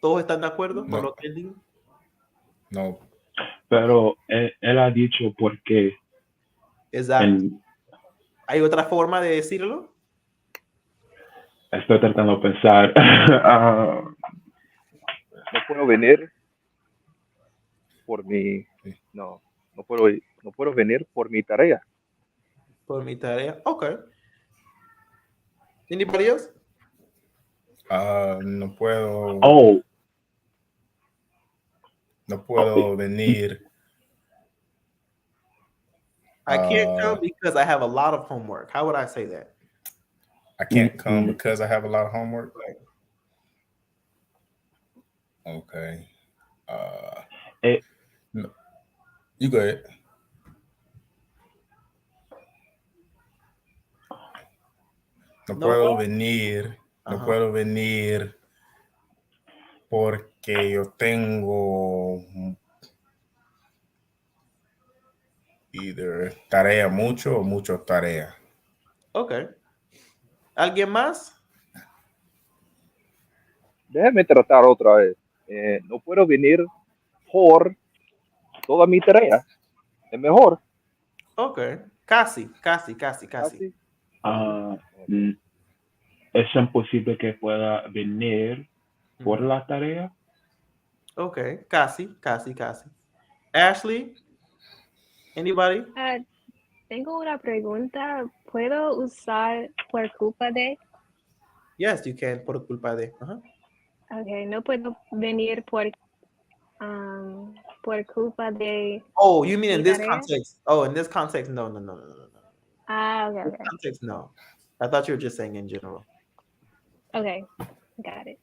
¿Todos están de acuerdo con No. lo que él dijo? No. Pero él ha dicho por qué. Exacto. ¿Hay otra forma de decirlo? Estoy tratando de pensar. No puedo venir por mi... No puedo venir por mi tarea. Por mi tarea. Okay. Anybody else? No puedo. Oh. No puedo venir. I can't come because I have a lot of homework. How would I say that? I can't come because I have a lot of homework. Okay. No. You go ahead. No puedo venir. No puedo venir porque yo tengo either tarea mucho o mucho tarea. Okay. ¿Alguien más? Déjame tratar otra vez. No puedo venir por toda mi tarea. Es mejor. Okay. Casi. Es imposible que pueda venir por la tarea. Okay. Casi. Ashley? Anybody? Tengo una pregunta. ¿Puedo usar por culpa de? Yes, you can. Por culpa de. Okay, no puedo venir por culpa de. Oh, you mean in this tarea? context? Oh, in this context, no. Okay. In this context, no. I thought you were just saying in general. Okay, got it.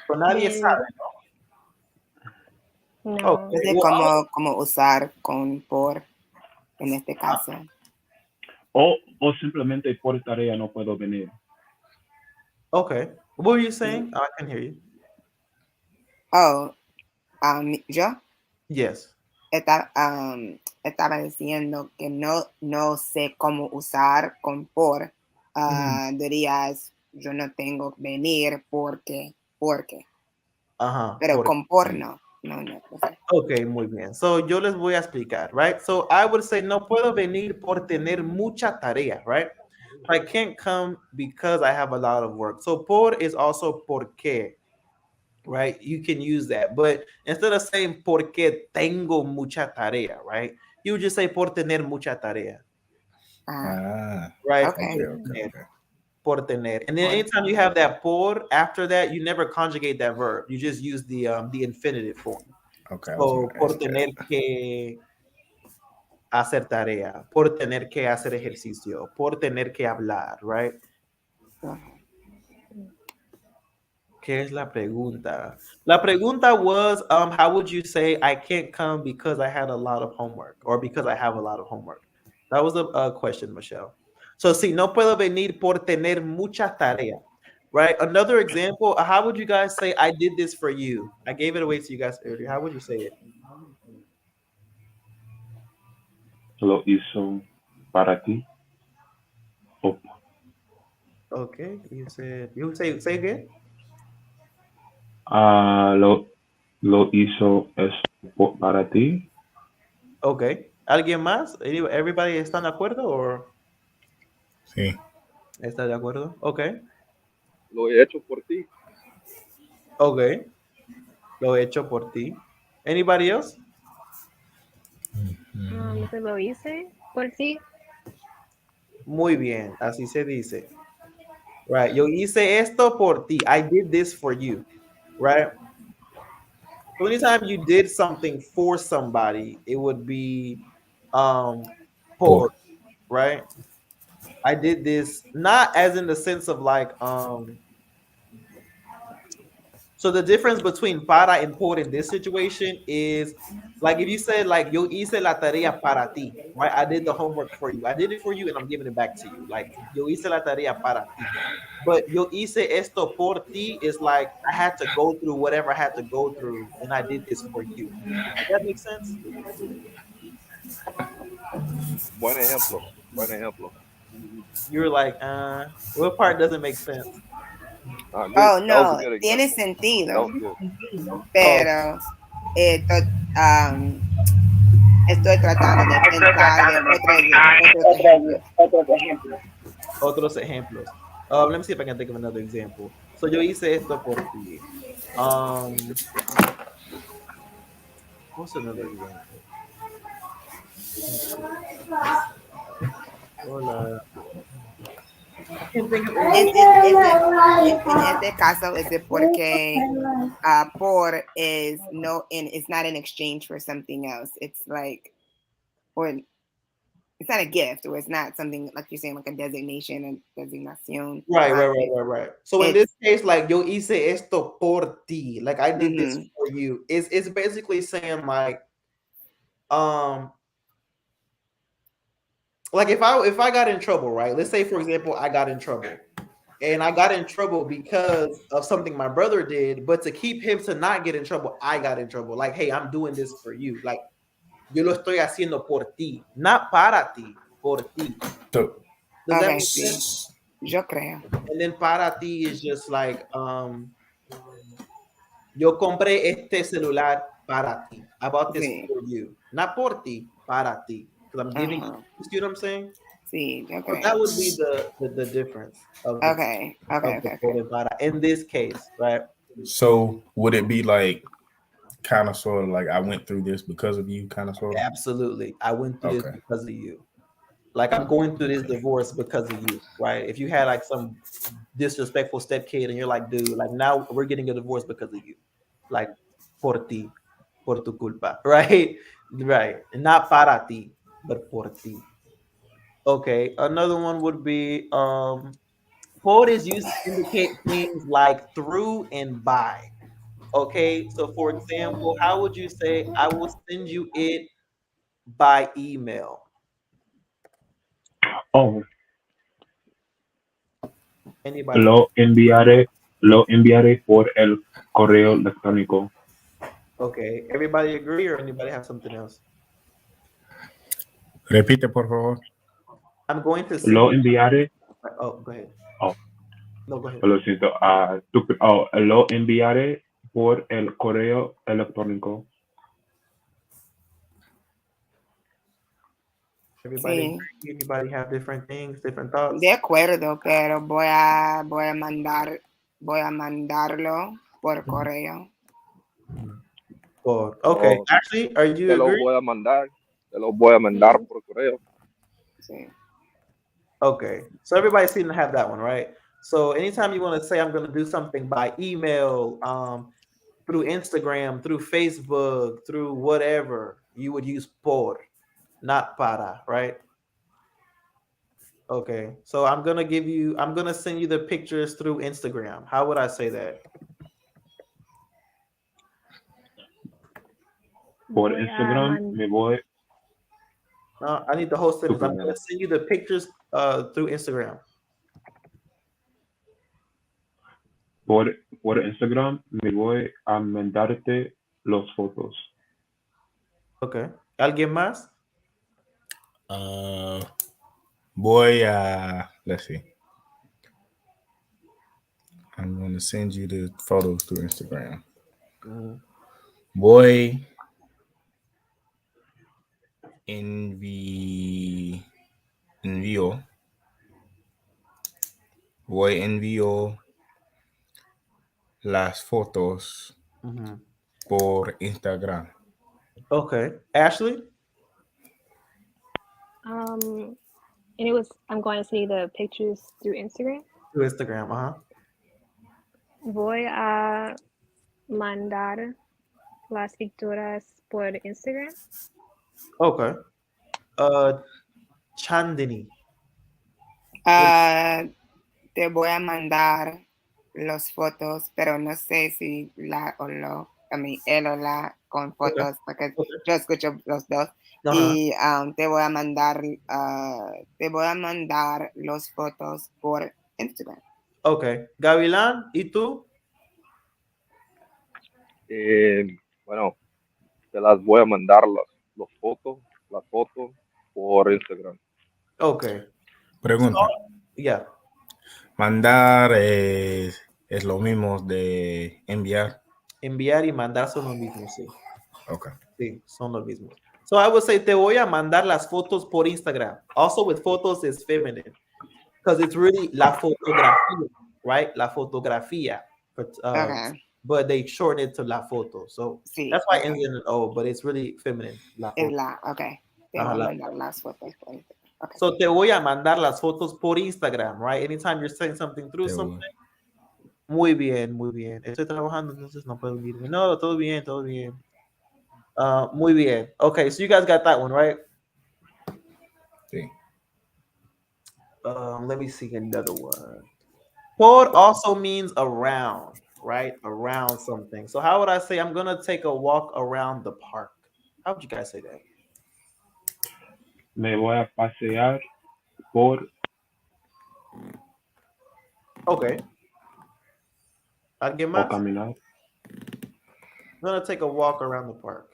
Pero nadie sabe, ¿no? No. Okay. ¿Cómo usar con por en este caso? O simplemente por tarea no puedo venir. Okay. What were you saying? Oh, I can hear you. Oh, ¿yo? Yes. Estaba diciendo que no sé cómo usar con por. Dirías, yo no tengo que venir porque. Pero con por no. No. Okay, muy bien. So yo les voy a explicar, right? So I would say no puedo venir por tener mucha tarea, right? I can't come because I have a lot of work. So por is also porque, right? You can use that, but instead of saying porque tengo mucha tarea, right? You would just say por tener mucha tarea. Right? Okay. Por tener. And then anytime you have that por after that, you never conjugate that verb. You just use the infinitive form. Okay. So por tener que hacer tarea, por tener que hacer ejercicio, por tener que hablar, right? ¿Qué es la pregunta? La pregunta was, how would you say I can't come because I had a lot of homework or because I have a lot of homework? That was a question, Michelle. So, si no puedo venir por tener mucha tarea, right? Another example, how would you guys say I did this for you? I gave it away to you guys earlier. How would you say it? Lo hizo para ti. Oh, Okay, you say again? lo hizo esto para ti. Okay. ¿Alguien más? Everybody está de acuerdo or Sí. está de acuerdo? Okay. Lo he hecho por ti. Okay. Lo he hecho por ti. Anybody else? Se lo hice por sí. Muy bien, así se dice. Right. Yo hice esto por ti. I did this for you. Right. So anytime you did something for somebody, it would be por, right? I did this not as in the sense of like so the difference between para and por in this situation is like if you said like yo hice la tarea para ti, right? I did the homework for you. I did it for you and I'm giving it back to you. Like yo hice la tarea para ti. But yo hice esto por ti is like I had to go through whatever I had to go through and I did this for you. Does that make sense? Buen ejemplo. You're like, what part doesn't make sense? Oh, no, tiene sentido. Pero estoy tratando de pensar en otros ejemplos. Let me see if I can think of another example. So yo hice esto por ti. What's another example? Hola. En este caso es de porque por is no, it's not an exchange for something else. It's like, or it's not a gift, or it's not something like you're saying, like a designation and designación. Right. So in this case, like yo hice esto por ti, like I did this for you. It's basically saying like if I got in trouble, right? Let's say for example I got in trouble. And I got in trouble because of something my brother did, but to keep him to not get in trouble, I got in trouble. Like, hey, I'm doing this for you. Like, yo lo estoy haciendo por ti, not para ti, por ti. Does that make sense? Yo creo. And then para ti is just like, yo compré este celular para ti. I bought this for you, not por ti, para ti. Because I'm giving you. You see what I'm saying? Sí, okay. So that would be the difference. Of okay. In this case, right? So would it be like kind of sort of like I went through this because of you, kind of sort of? Absolutely. I went through this because of you. Like I'm going through this divorce because of you, right? If you had like some disrespectful stepkid and you're like, dude, like now we're getting a divorce because of you. Like por ti, por tu culpa, right? Right. Not para ti, but por ti. Okay, another one would be por is used to indicate things like through and by. Okay, so for example, how would you say I will send you it by email? Oh. Anybody? Lo enviaré por el correo electrónico. Okay, everybody agree or anybody have something else? Repite, por favor. I'm going to Lo enviaré. Oh, go ahead. Oh. No, go ahead. Lo siento. Lo enviaré por el correo electrónico. Everybody have different things, different thoughts. De acuerdo, pero voy a mandarlo por correo. Okay, actually, are you agree? Te lo voy a mandar por correo. Sí. Okay, so everybody seems to have that one, right? So anytime you want to say I'm going to do something by email, through Instagram, through Facebook, through whatever, you would use por. not para, right? Okay. So I'm gonna send you the pictures through Instagram. How would I say that? Por Voy a Instagram me voy. I need the whole sentence. I'm gonna Primero. send you the pictures through Instagram. Por Instagram me voy a mandarte los fotos. Okay. ¿Alguien más? Voy a, let's see. I'm going to send you the photos through Instagram. Voy envío. Envío las fotos por Instagram. Okay. Ashley? And I'm going to see the pictures through Instagram. Through Instagram, Voy a mandar las picturas por Instagram. Okay. Chandini. Te voy a mandar los fotos, pero no sé si él o la con fotos, porque yo escucho los dos. Y te voy a mandar los fotos por Instagram. Okay. Gavilán, ¿y tú? Bueno, te las voy a mandar las fotos por Instagram. Okay. Pregunta. Yeah. Mandar es lo mismo de enviar. Enviar y mandar son lo mismo, sí. Okay. Sí, son lo mismo. So I would say te voy a mandar las fotos por Instagram. Also with photos is feminine because it's really la fotografía, right? La fotografía. But, but they shorten it to la foto. So that's why it ends in an O, but it's really feminine. La foto. Okay. Te voy a mandar las fotos por Instagram. Okay. So te voy a mandar las fotos por Instagram, right? Anytime you're saying something through something. Muy bien, muy bien. Estoy trabajando, entonces no puedo unirme. No, todo bien, todo bien. Muy bien. Okay, so you guys got that one, right? Sí. Let me see another one. Por also means around, right? Around something. So how would I say I'm gonna take a walk around the park? How would you guys say that? Me voy a pasear por. Okay. ¿Alguien más? O caminar. I'm gonna take a walk around the park.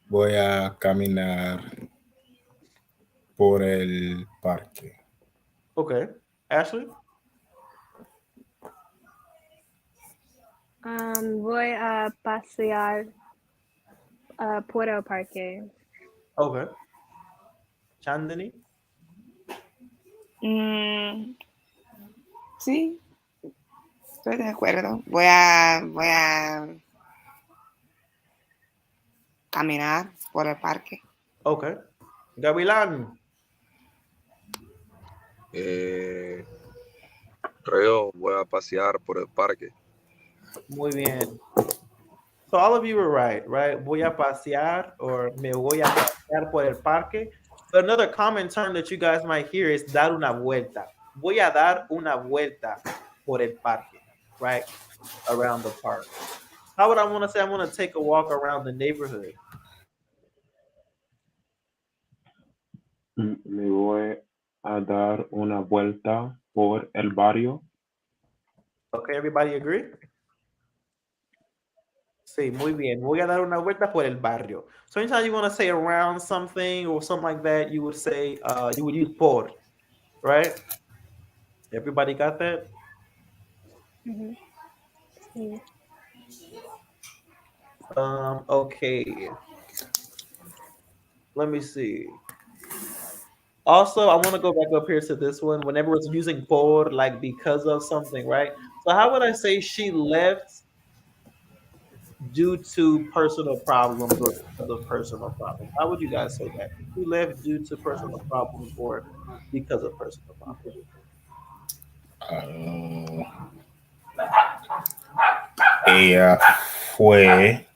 Voy a caminar por el parque. Okay. Ashley? Voy a pasear por el parque. Okay. Chandini? Sí, estoy de acuerdo. Voy a caminar por el parque. Okay. Gavilán? Creo voy a pasear por el parque. Muy bien. So all of you were right? Voy a pasear or me voy a pasear por el parque. But another common term that you guys might hear is dar una vuelta. Voy a dar una vuelta por el parque, right? Around the park. How would I want to say I'm going to take a walk around the neighborhood? Me voy a dar una vuelta por el barrio. Okay, everybody agree? Sí, muy bien. Voy a dar una vuelta por el barrio. So anytime you want to say around something or something like that, you would say, you would use por, right? Everybody got that? Mm-hmm. Yeah. Okay. Let me see. Also, I want to go back up here to this one. Whenever it's using por, like because of something, right? So how would I say she left due to personal problems or because of personal problems? How would you guys say that? She left due to personal problems or because of personal problems? Ella fue,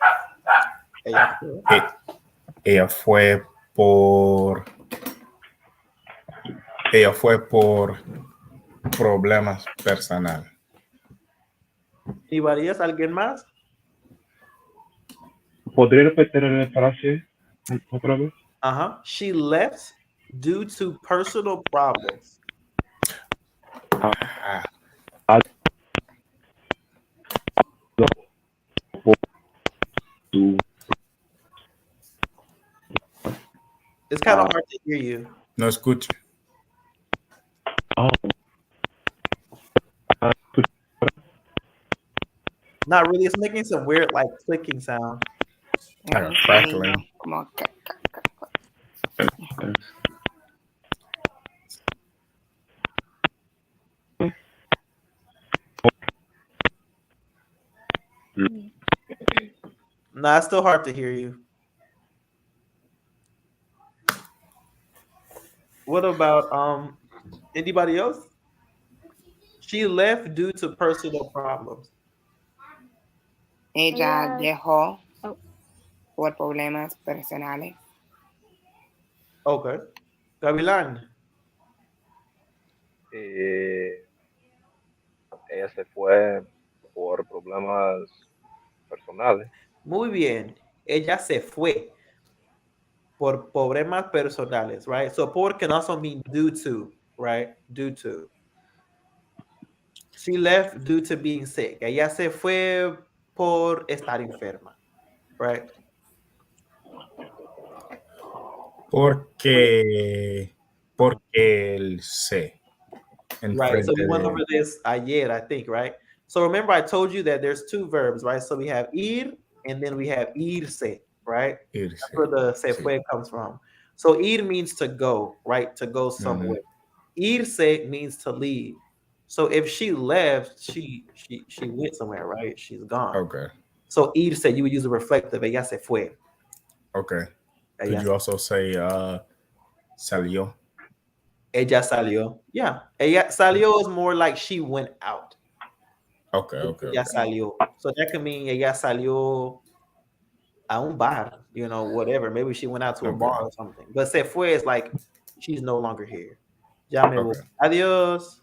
Ella fue. ella fue por, ella fue por problemas personales. Anybody else? ¿Alguien más? ¿Podría repetir la frase otra vez? Uh-huh. She left due to personal problems. Ah, Tu- It's kind of hard to hear you. no escucho. oh, Not really. It's making some weird, like, clicking sound. Like a crackling. Como que- Nah, it's still hard to hear you. What about anybody else? She left due to personal problems. Ella Ella- dejó Oh. por problemas personales. Okay. Gavilan. Ella se fue por problemas personales. Muy bien. Ella se fue por problemas personales, right? So por can also mean due to, right? Due to. She left due to being sick. Ella se fue por estar enferma, right? Porque él se. Right. So we enfrente went de- over this ayer, I think, right? So remember, I told you that there's two verbs, right? So we have ir and then we have irse, right? irse. That's where the se fue comes from. So ir means to go, right? To go somewhere. Irse means to leave. So if she left, she went somewhere, right? She's gone. Okay. So irse, you would use a reflective. Ella se fue. Okay. Could Ella, you also say salió? ella salió. Yeah. Ella salió is more like she went out. Okay, okay. Ella Okay. salió. So that could mean ella salió a un bar, you know, whatever. Maybe she went out to a Okay. bar or something. But se fue is like she's no longer here. Ya me voy. Okay. Adios.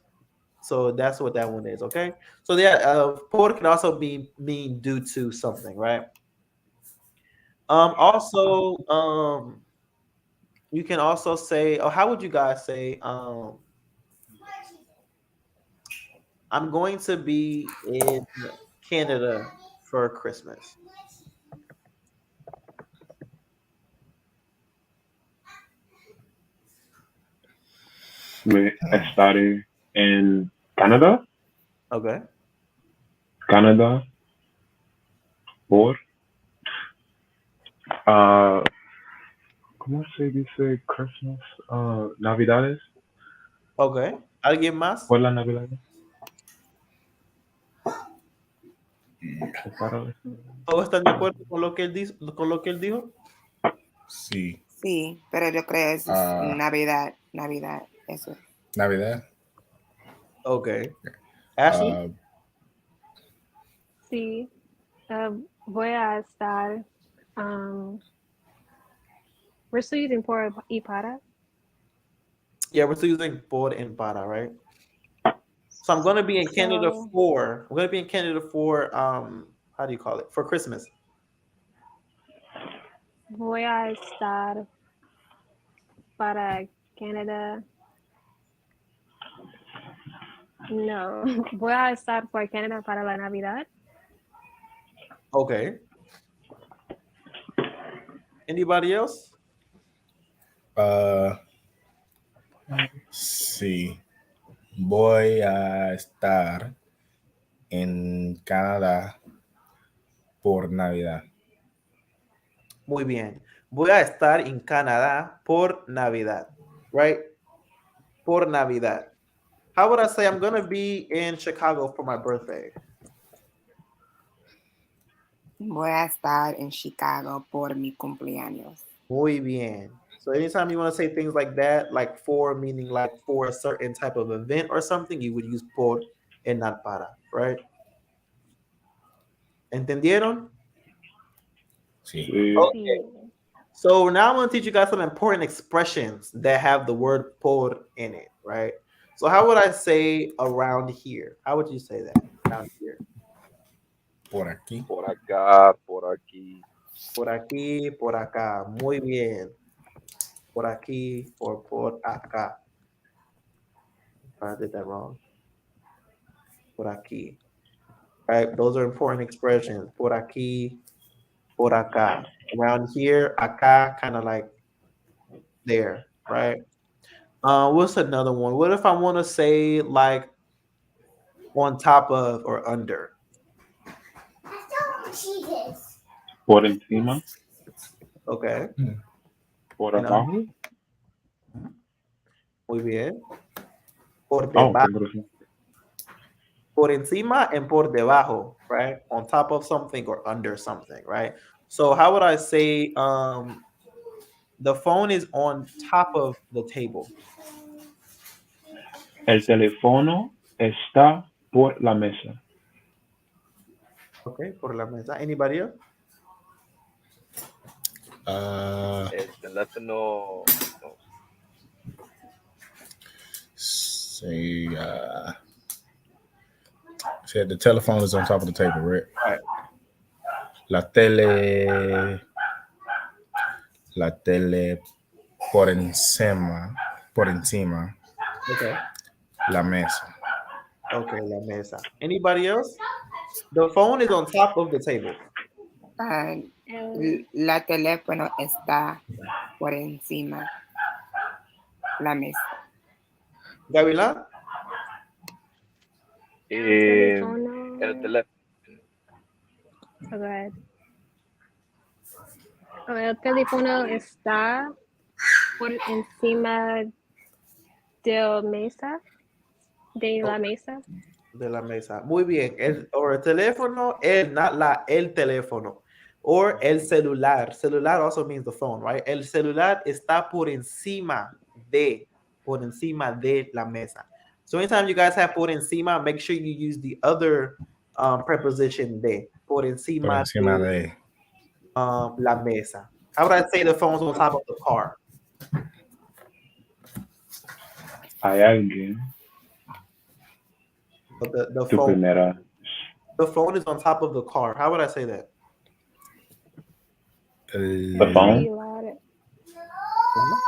So that's what that one is, okay? So yeah, por can also mean due to something, right? Also, you can also say, oh, how would you guys say, I'm going to be in Canada for Christmas. Me estaré en Canadá. Okay. Canadá por ¿cómo se dice Christmas? Navidades. Okay. ¿Alguien más? Por las Navidades. Para- ¿Todos están de acuerdo con lo que él dijo? Sí. Sí, pero yo creo que es Navidad. Eso. Navidad. Okay. Ashley? Sí. Voy a estar. We're still using por y para. Yeah, we're still using por and para, right? So I'm going to be in Canada for, how do you call it? For Christmas. Voy a estar para Canadá. No, voy a estar por Canadá para la Navidad. Okay. Anybody else? Sí. Voy a estar en Canadá por Navidad. Muy bien. Voy a estar en Canadá por Navidad, right? Por Navidad. How would I say I'm going to be in Chicago for my birthday? Voy a estar en Chicago por mi cumpleaños. Muy bien. So anytime you want to say things like that, like for meaning like for a certain type of event or something, you would use por and not para, right? ¿Entendieron? Sí. Sí. Okay. So now I'm going to teach you guys some important expressions that have the word por in it, right? So how would I say around here? How would you say that? Around here. Por aquí. Por acá, por aquí. Por aquí, por acá. Muy bien. Por aquí or por acá. I did that wrong. Por aquí. Right? Those are important expressions. Por aquí, por acá. Around here, acá, kind of like there, right? What's another one? What if I want to say like on top of or under? Por encima, Okay. por And abajo. muy bien. Por Oh, debajo. qué grosero. Por encima and por debajo, right? On top of something or under something, right? So how would I say the phone is on top of the table? El teléfono está por la mesa. Okay, por la mesa. Anybody else? El teléfono. No. Say, said the telephone is on top of the table, right? Right. La tele por encima, Okay. la mesa. Okay, la mesa. Anybody else? The phone is on top of the table. La teléfono está por encima la mesa. Gavilán? Teléfono. El teléfono. A ver. El teléfono está por encima de la mesa. De la mesa. De la mesa. Muy bien. El teléfono, el teléfono. Or el celular. Celular also means the phone, right? El celular está por encima de la mesa. So anytime you guys have por encima, make sure you use the other preposition de. Por encima de la mesa. How would I say the phone's on top of the car? Hay alguien. The Tu phone. primera. The phone is on top of the car. How would I say that? The phone.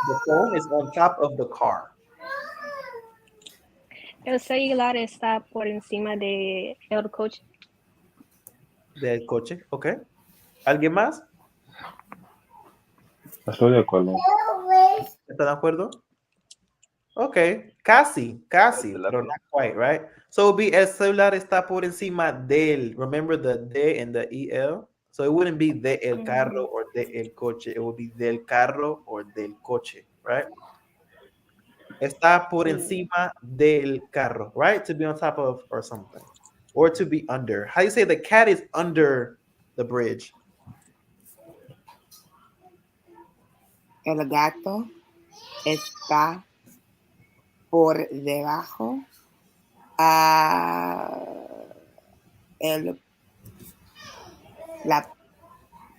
The phone is on top of the car. El celular está por encima de el coche. Del coche, ok. ¿Alguien más? Estoy de acuerdo. ¿Está de acuerdo? Okay, casi, pero not quite, right? So it would be el celular está por encima del. Remember the de and the el? So it wouldn't be de el carro or de el coche. It would be del carro or del coche, right? Está por encima del carro, right? To be on top of or something. Or to be under. How do you say the cat is under the bridge? El gato está por debajo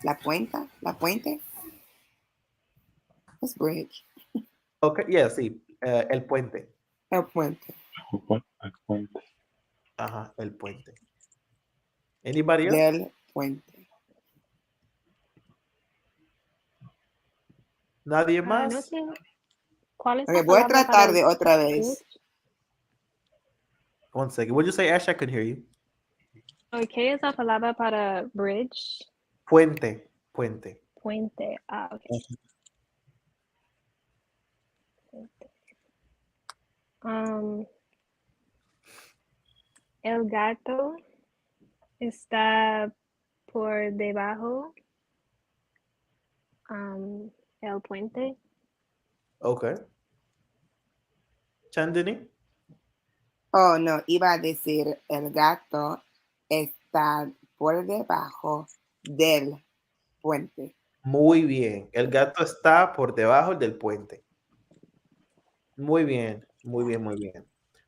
la puente. What's bridge? Okay, yeah, sí, el puente. El puente. El puente. Ajá, el puente. Anybody else? Del puente. ¿Nadie más? No sé. ¿Cuál es Okay, la voy a palabra tratar para de otra vez. One second. What did you say, Ash? I couldn't hear you. ¿Qué es la palabra para bridge? Puente. Puente. Puente. Ah, ok. Puente. El gato está por debajo el puente. Okay. Chandini? Oh, no, iba a decir el gato está por debajo del puente. Muy bien. El gato está por debajo del puente. Muy bien. Muy bien, muy bien.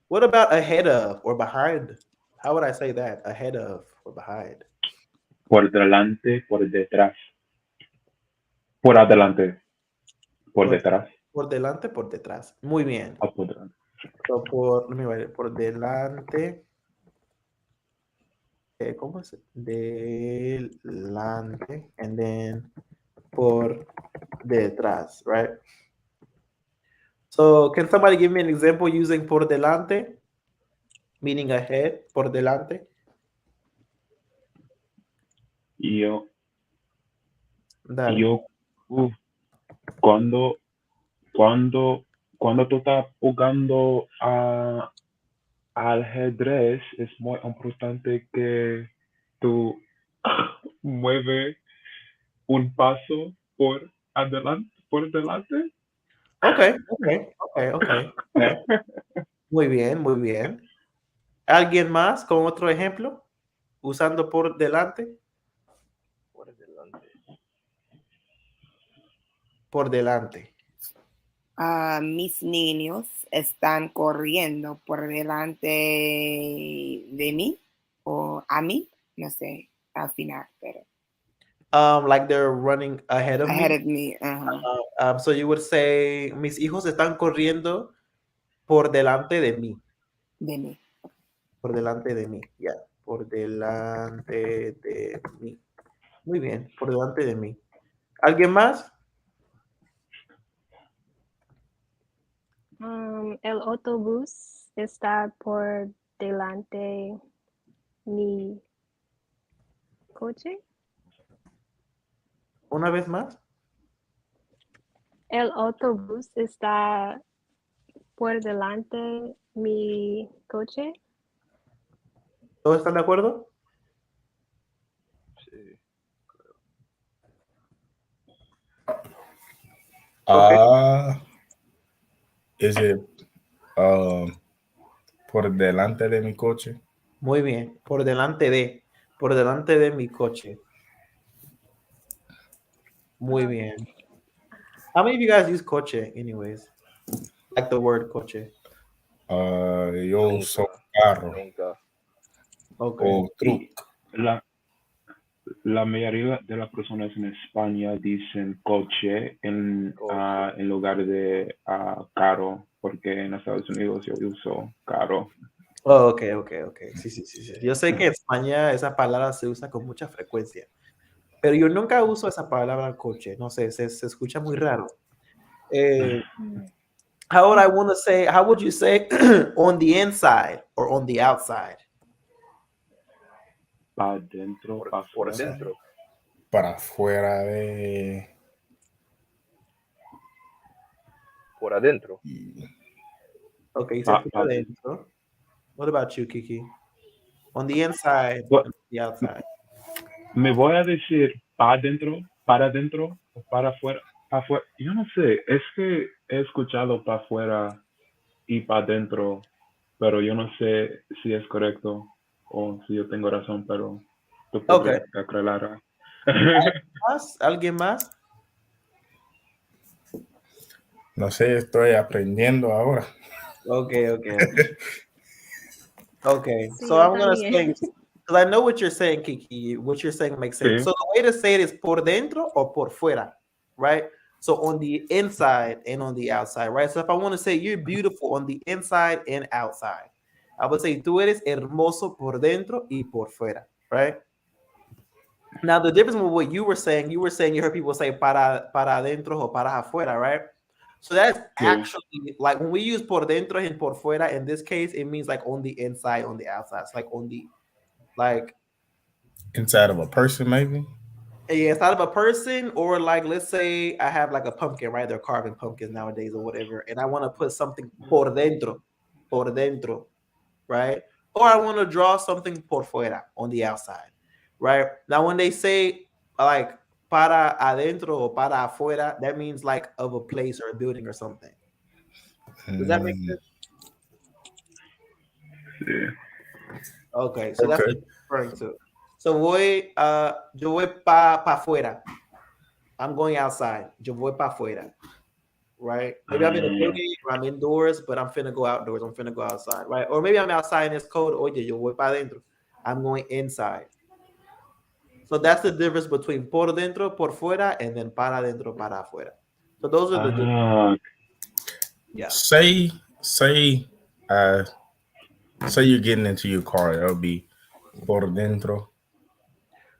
What about ahead of or behind? How would I say that? Ahead of or behind? por delante, por detrás, por adelante, por Por, detrás, por delante, por detrás. Muy bien. por delante. So, let me write it. Por delante. ¿Cómo es? Delante. And then por detrás, right? So can somebody give me an example using por delante? Meaning ahead, por delante. Yo, Dale. yo, uf, cuando tú estás jugando a ajedrez, es muy importante que tú mueves un paso por adelante, por delante. Okay. Muy bien, muy bien. ¿Alguien más con otro ejemplo? Usando por delante. Por delante. Por delante. Mis niños están corriendo por delante de mí o a mí, no sé, al final, pero Like they're running ahead of ahead me. of me. Uh-huh. So you would say, mis hijos están corriendo por delante de mí. De mí. Por delante de mí, ya. Por delante de mí. Muy bien, por delante de mí. ¿Alguien más? El autobús está por delante mi coche. ¿Una vez más? El autobús está por delante mi coche. ¿Todos están de acuerdo? Sí. Is it por delante de mi coche? Muy bien, por delante de mi coche. Muy bien. How many of you guys use coche anyways? Like the word coche. Yo Nunca, uso carro nunca. Okay. o truck. La mayoría de las personas en España dicen coche en lugar de carro, porque en Estados Unidos yo uso carro. Oh, okay. Sí. Yo sé que en España esa palabra se usa con mucha frecuencia, pero yo nunca uso esa palabra coche. No sé, se escucha muy raro. How would you say on the inside or on the outside? Para dentro, para Por afuera. dentro. Para afuera de... Por adentro. Okay, so por adentro. What about you, Kiki? On the inside, on the outside. Me voy a decir para adentro, o para afuera. Yo no sé, es que he escuchado para afuera y para adentro, pero yo no sé si es correcto o si yo tengo razón, pero tú podrías aclarar. ¿Alguien más? No sé, estoy aprendiendo ahora. Okay. Sí, So yo I'm gonna también. say, because I know what you're saying, Kiki. What you're saying makes sense. Sí. So the way to say it is por dentro or por fuera, right? So on the inside and on the outside, right? So if I want to say you're beautiful on the inside and outside, I would say tú eres hermoso por dentro y por fuera, right? Now the difference with what you were saying you heard people say para adentro or para afuera, right? So that's actually like when we use por dentro and por fuera, in this case, it means like on the inside, on the outside. It's like on the inside of a person, maybe. Yeah, inside of a person, or like let's say I have like a pumpkin, right? They're carving pumpkins nowadays or whatever, and I want to put something por dentro, right? Or I want to draw something por fuera on the outside, right? Now when they say like para adentro or para afuera, that means like of a place or a building or something. Does that make sense? Yeah. Okay, so that's what I'm referring to. So yo voy pa afuera. I'm going outside. Yo voy pa afuera. Right? Maybe I'm in a building or I'm indoors, but I'm finna go outdoors. I'm finna go outside, right? Or maybe I'm outside and it's cold. Oye, yo voy pa adentro. I'm going inside. So that's the difference between por dentro, por fuera, and then para dentro, para afuera. So those are the differences. Ah, Yeah. Say you're getting into your car, it'll be por dentro.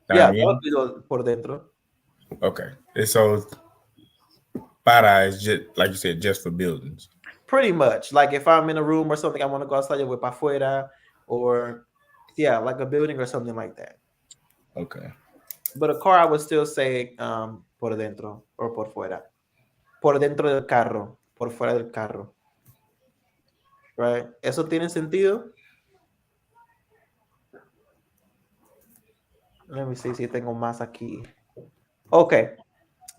Yeah, También. that would be por dentro. Okay. And so para is just like you said, just for buildings. Pretty much. Like if I'm in a room or something, I want to go outside with pa fuera, or yeah, like a building or something like that. Okay. But a car, I would still say por dentro or por fuera. Por dentro del carro, por fuera del carro. Right? ¿Eso tiene sentido? Let me see si tengo más aquí. Okay.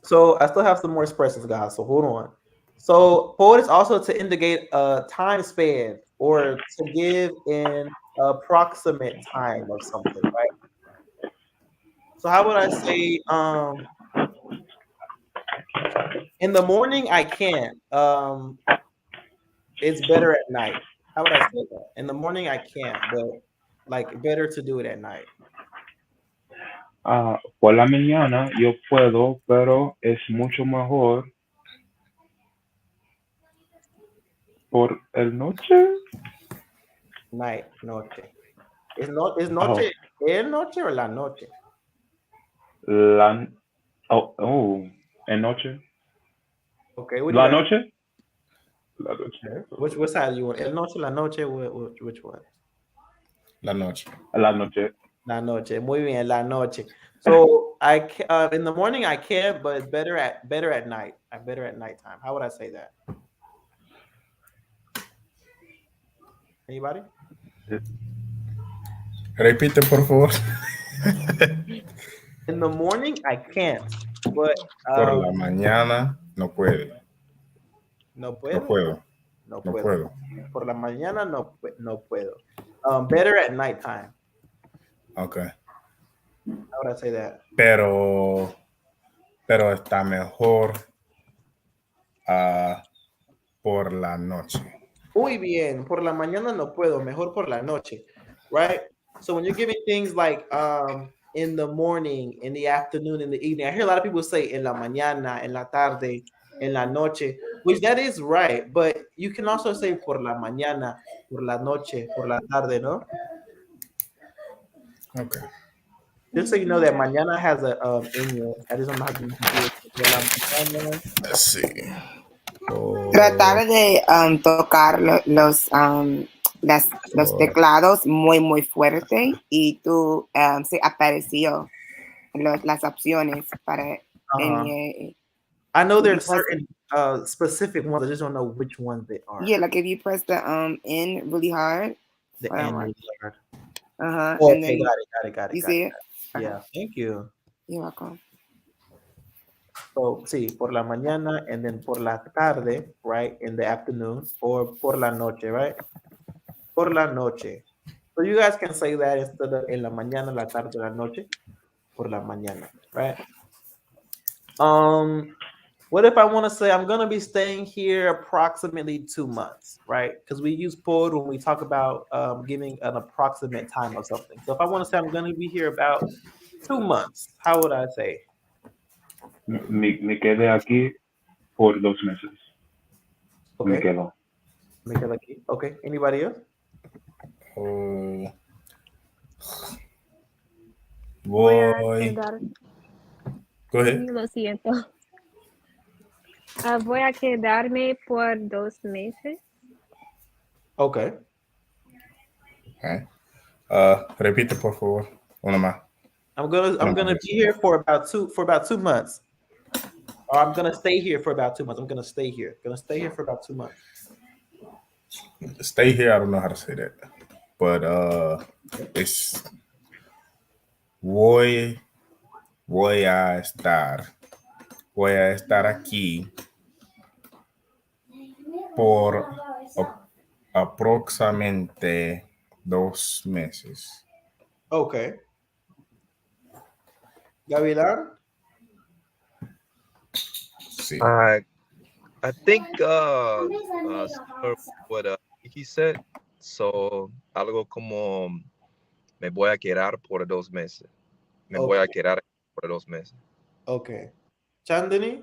So I still have some more expressions, guys. So hold on. So por is also to indicate a time span or to give an approximate time of something, right? So how would I say in the morning I can't. It's better at night. How would I say that? In the morning I can't, but like better to do it at night. Por la mañana yo puedo, pero es mucho mejor por el noche. Night, noche. Is noche el noche or la noche? El noche. Okay. La noche. La noche. Which side do you want? El noche, la noche, which one? La noche. La noche. La noche. Muy bien, la noche. So I in the morning I can't, but better at night. I'm better at nighttime. How would I say that? Anybody? Repite, por favor. In the morning I can't, but por la mañana no puede. No puedo. No puedo. No No puedo. puedo. Por la mañana no puedo. Better at nighttime. Okay. How would I say that? Pero está mejor por la noche. Muy bien. Por la mañana no puedo. Mejor por la noche. Right? So when you're giving things like in the morning, in the afternoon, in the evening, I hear a lot of people say en la mañana, en la tarde, en la noche, which that is right, but you can also say por la mañana, por la noche, por la tarde, no? Okay. Just so you know that mañana has a I just don't know how to do it. Let's see. Tratar de tocar los teclados muy fuerte y tú se apareció las opciones para I know there's certain specific ones. I just don't know which ones they are. Yeah, like if you press the N really hard. The N really hard. Okay, and then, got it. You see it? Yeah, thank you. You're welcome. So, sí, por la mañana and then por la tarde, right, in the afternoon, or por la noche, right? Por la noche. So you guys can say that instead of en la mañana, la tarde, la noche, por la mañana, right? What if I want to say I'm going to be staying here approximately 2 months, right? Because we use por when we talk about giving an approximate time of something. So if I want to say I'm going to be here about 2 months, how would I say? Me quedé aquí por 2 meses. Okay. Me quedo aquí. Okay. Anybody else? Voy. Go ahead. Lo siento. Voy a quedarme por 2 meses. Okay. Okay. Repite, por favor. Una más. I'm gonna be here for about 2 months. Or I'm gonna stay here for about 2 months. I'm gonna stay here. Gonna stay here for about 2 months. Stay here. I don't know how to say that, but it's voy a estar aquí por aproximadamente 2 meses. Okay. Gavilan? Sí. I think what he said, so algo como me voy a quedar por 2 meses. Me voy a Okay. quedar por 2 meses. Okay. Chandani?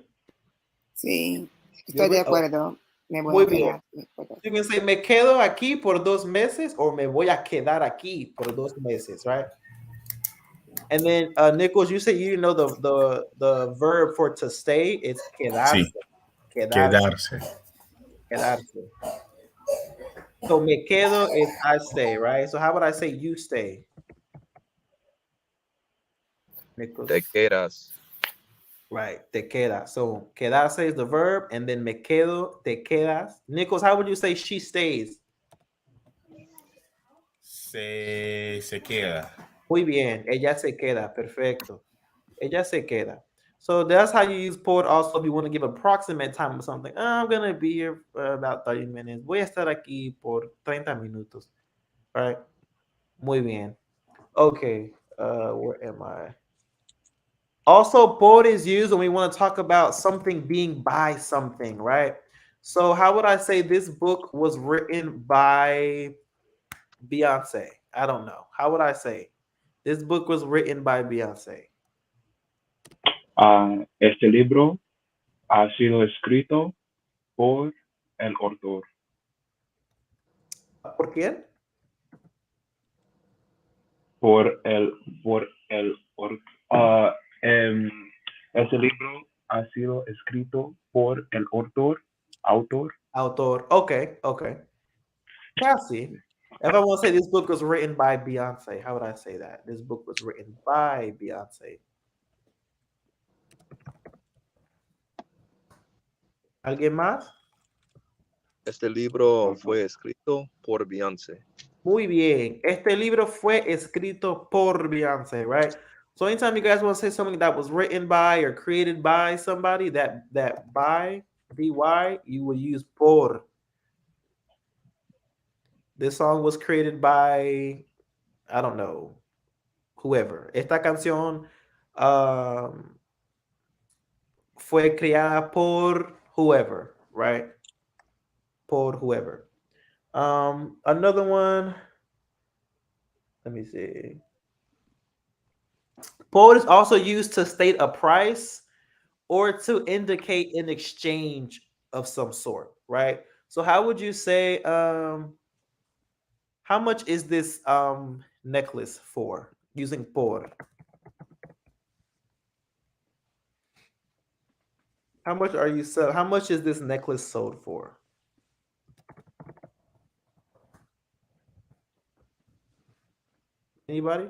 Sí, You estoy de agree? Oh, acuerdo. Me voy muy a bien. quedar. You can say, me quedo aquí por 2 meses, or me voy a quedar aquí por 2 meses, right? And then, Nichols, you said you know the verb for to stay is quedarse. Sí, Quedarse. quedarse. Quedarse. So me quedo is I stay, right? So how would I say you stay? Nichols. Te quedas. Right, te quedas. So quedarse is the verb, and then me quedo, te quedas. Nichols, how would you say she stays? Se queda. Muy bien, ella se queda. Perfecto. Ella se queda. So that's how you use por also if you want to give approximate time or something. I'm going to be here for about 30 minutes. Voy a estar aquí por 30 minutos. All right. Muy bien. Okay. Where am I? Also, por is used when we want to talk about something being by something, right? So how would I say this book was written by Beyonce? I don't know. How would I say this book was written by Beyonce? Este libro ha sido escrito por el autor. ¿Por quién? Este libro ha sido escrito por el autor. Autor. Okay, okay. Cassie. If I want to say this book was written by Beyonce, how would I say that? This book was written by Beyonce. ¿Alguien más? Este libro fue escrito por Beyoncé. Muy bien. Este libro fue escrito por Beyonce, right? So anytime you guys want to say something that was written by or created by somebody, that by, by, you will use por. This song was created by, I don't know, whoever. Esta canción fue creada por whoever, right? Por whoever. Another one, let me see. Por is also used to state a price or to indicate an exchange of some sort, right? So how would you say, how much is this necklace for? Using por. How much are you sell? How much is this necklace sold for? Anybody?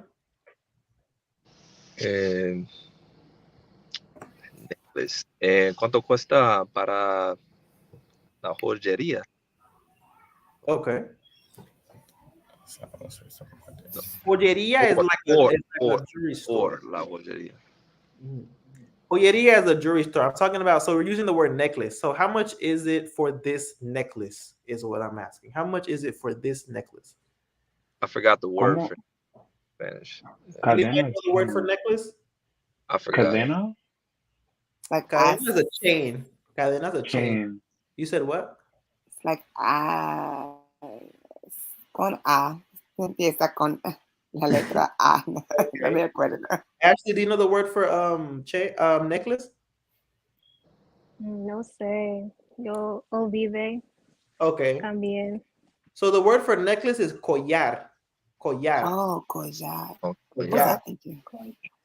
Necklace. ¿Cuánto cuesta para la joyería? Okay. No. Joyería is like a jewelry store. La joyería. Joyería is a jewelry store. I'm talking about, so we're using the word necklace. So how much is it for this necklace is what I'm asking. How much is it for this necklace? I forgot the word for Spanish. Anybody know the word for necklace? I forgot. Cadena? Like Cadena is a chain. Cadena is a chain. Chain. You said what? It's like con A. Empieza con la letra A. No me acuerdo. Ashley, do you know the word for necklace? No sé. Yo olvidé Okay. también. So the word for necklace is collar. Collar. Oh, collar. Collar. Thank you.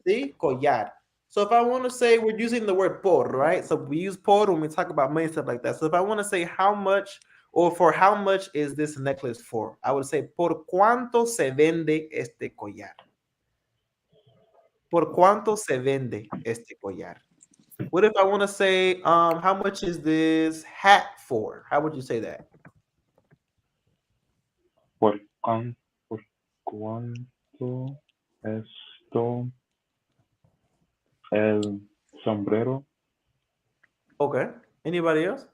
See? Collar. So if I want to say, we're using the word por, right? So we use por when we talk about money and stuff like that. So if I want to say how much or for how much is this necklace for, I would say, ¿por cuánto se vende este collar? ¿Por cuánto se vende este collar? What if I want to say, how much is this hat for? How would you say that? ¿Por cuánto esto el sombrero? Okay. Anybody else?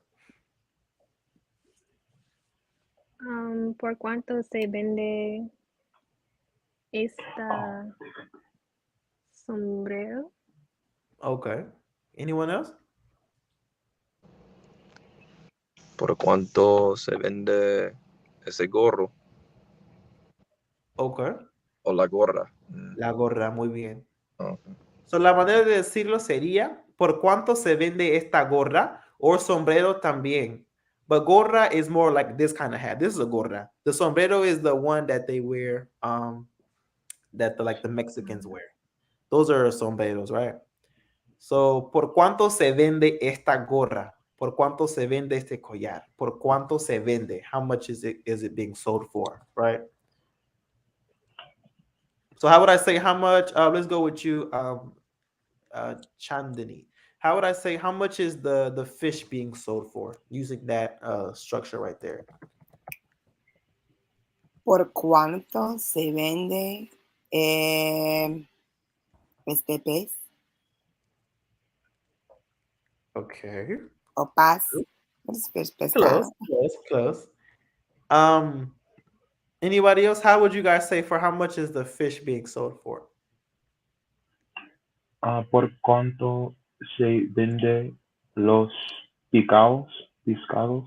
¿Por cuánto se vende esta sombrero? Okay. Anyone else? ¿Por cuánto se vende ese gorro? Okay. O la gorra. La gorra, muy bien. Okay. So la manera de decirlo sería, ¿por cuánto se vende esta gorra? Or sombrero también. But gorra is more like this kind of hat. This is a gorra. The sombrero is the one that they wear, that the Mexicans wear. Those are sombreros, right? So, ¿por cuánto se vende esta gorra? ¿Por cuánto se vende este collar? ¿Por cuánto se vende? How much is it being sold for, right? So how would I say how much? Let's go with you, Chandani. How would I say how much is the fish being sold for using that structure right there? ¿Por cuánto se vende este pez Okay. o paz? What is fish? Close, Pescado. close. Anybody else? How would you guys say for how much is the fish being sold for? ¿Por cuánto se vende los picados? Pescados?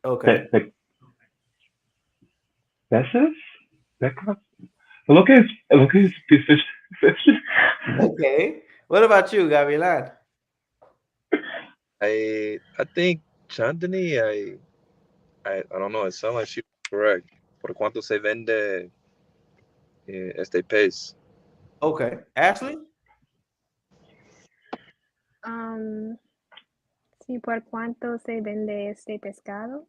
Okay. ¿Peces? ¿Pecas? Lo que es fish. Okay. What about you, Gavilan? I think Chandni, I don't know. It sounds like she was correct. ¿Por cuánto se vende este pez? Okay. Ashley? Sí, ¿por cuánto se vende este pescado?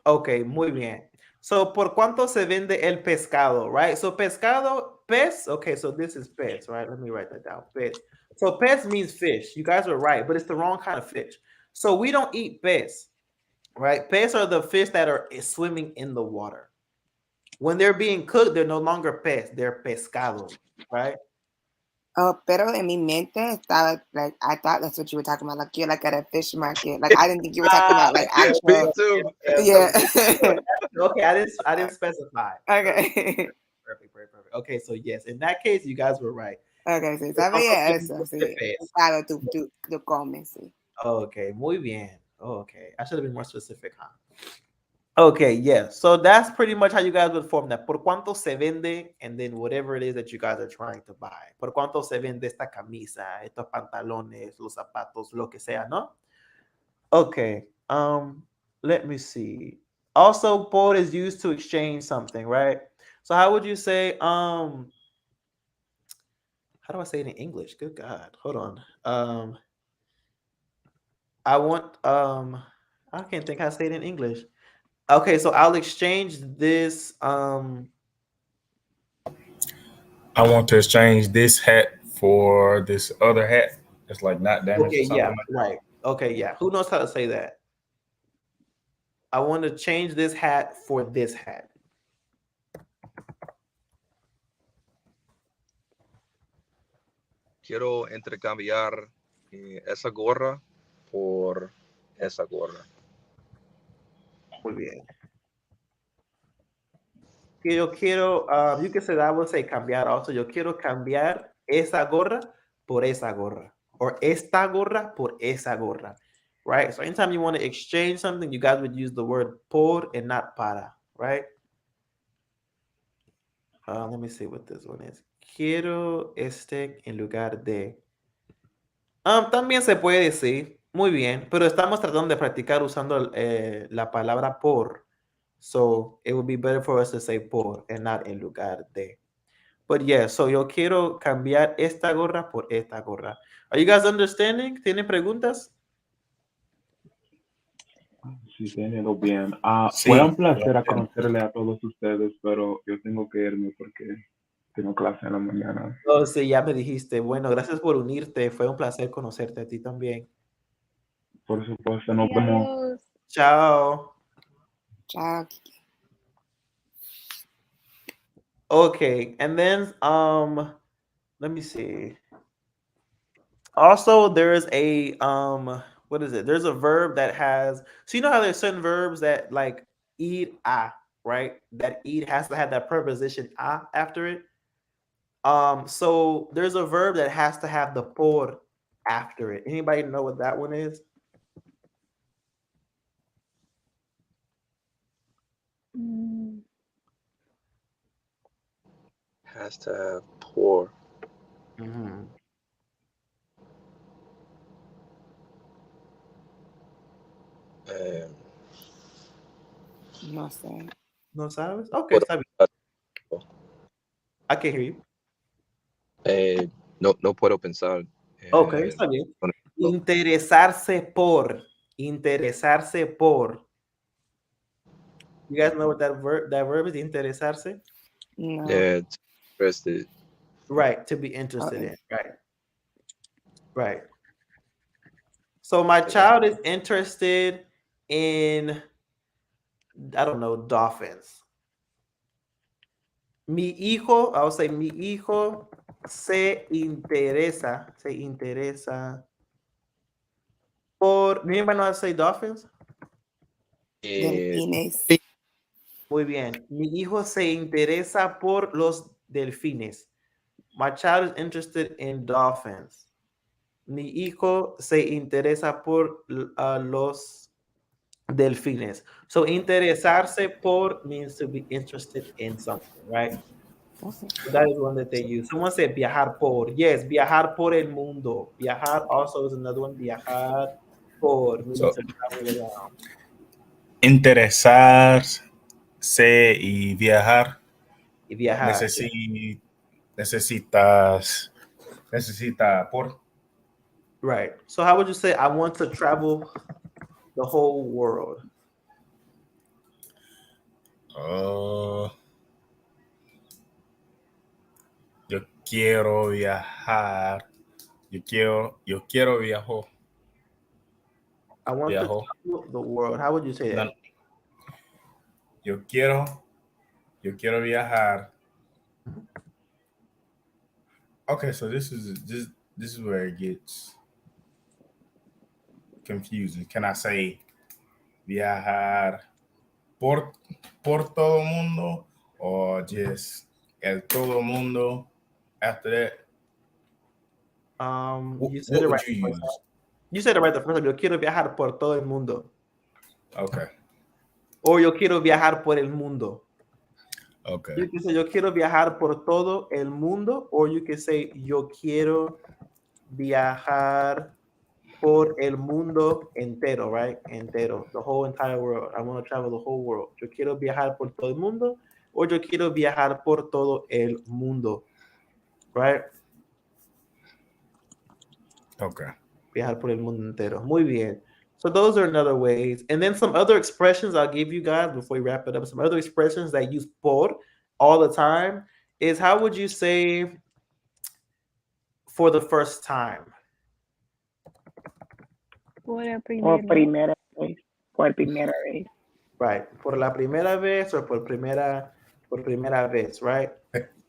Okay, muy bien. So, ¿por cuánto se vende el pescado, right? So, pescado, pez. Okay, so this is pez, right? Let me write that down. Pez. So, pez means fish. You guys are right, but it's the wrong kind of fish. So, we don't eat pez, right? Pez are the fish that are swimming in the water. When they're being cooked, they're no longer pez, they're pescado, right? Oh, pero en mi mente estaba like I thought that's what you were talking about. Like you're like at a fish market. Like I didn't think you were talking about like Me actual. too. Yeah. Okay, I didn't specify. Okay. Perfect. Okay, so yes, in that case, you guys were right. Okay, sí, sabía eso, sí. Pez. Pescado tú comes, sí. Okay, muy bien. Okay, I should have been more specific, huh? Okay, yeah. So that's pretty much how you guys would form that. Por cuánto se vende, and then whatever it is that you guys are trying to buy. Por cuánto se vende esta camisa, estos pantalones, los zapatos, lo que sea, ¿no? Okay. Let me see. Also, por is used to exchange something, right? So how would you say, how do I say it in English? Good God. Hold on. I can't think how to say it in English. Okay, so I'll exchange this. I want to exchange this hat for this other hat. It's like not damaged or Okay, something yeah, like that. right. Okay, yeah. Who knows how to say that? I want to change this hat for this hat. Quiero intercambiar esa gorra por esa gorra. Muy bien. Que yo quiero, you can say that, I would say cambiar also. Yo quiero cambiar esa gorra por esa gorra. Or esta gorra por esa gorra. Right? So anytime you want to exchange something, you guys would use the word por and not para. Right? Let me see what this one is. Quiero este en lugar de. También se puede decir, muy bien, pero estamos tratando de practicar usando la palabra por. So it would be better for us to say por and not en lugar de. But yeah, so yo quiero cambiar esta gorra por esta gorra. Are you guys understanding? ¿Tienen preguntas? Sí, teniendo bien. Sí. Fue un placer conocerle a todos ustedes, pero yo tengo que irme porque tengo clase en la mañana. Oh, sí, ya me dijiste. Bueno, gracias por unirte. Fue un placer conocerte a ti también. Por supuesto, nos vemos. Adiós. Chao. Chao. Okay, and then let me see. Also, there is a what is it? There's a verb that has, so you know how there's certain verbs that like ir a, right? That ir has to have that preposition a after it. So there's a verb that has to have the por after it. Anybody know what that one is? Has to have pour. Ujú. Eh, No sé. ¿No sabes? Ok, puedo está bien. pensar. I can hear you. No puedo pensar. Ok, está bien. con- Interesarse por. Interesarse por. You guys know what that verb is? Interesarse? No. Interested. Right, to be interested Okay. in. Right. Right. So my child is interested in, I don't know, dolphins. Mi hijo, I would say mi hijo se interesa por, anybody know how to say dolphins? Delfines. Sí. Muy bien. Mi hijo se interesa por los delfines. My child is interested in dolphins. Mi hijo se interesa por los delfines. So interesarse por means to be interested in something, right? Okay. So that is one that they use. Someone said viajar por. Yes, viajar por el mundo. Viajar also is another one. Viajar por means So, to travel around. interesarse y viajar. Y viajar. Necesita por. Right. So how would you say I want to travel the whole world? Yo quiero viajar. Yo quiero viajar. I want to Viajo. travel the world. How would you say that? No. Yo quiero viajar. Okay, so this is where it gets confusing. Can I say viajar por todo mundo or just el todo mundo after that? You said it What right. would you use? You said it right the first time. Yo quiero viajar por todo el mundo. Okay. Or yo quiero viajar por el mundo. Okay. You can say yo quiero viajar por todo el mundo, or you can say yo quiero viajar por el mundo entero, right? Entero, the whole entire world. I want to travel the whole world. Yo quiero viajar por todo el mundo, or yo quiero viajar por todo el mundo, right? Okay. Viajar por el mundo entero. Muy bien. So those are another ways. And then some other expressions I'll give you guys before we wrap it up. Some other expressions that use por all the time is, how would you say for the first time? Por la Por primera. primera vez. Por primera vez. Right. Por la primera vez or por primera vez, right?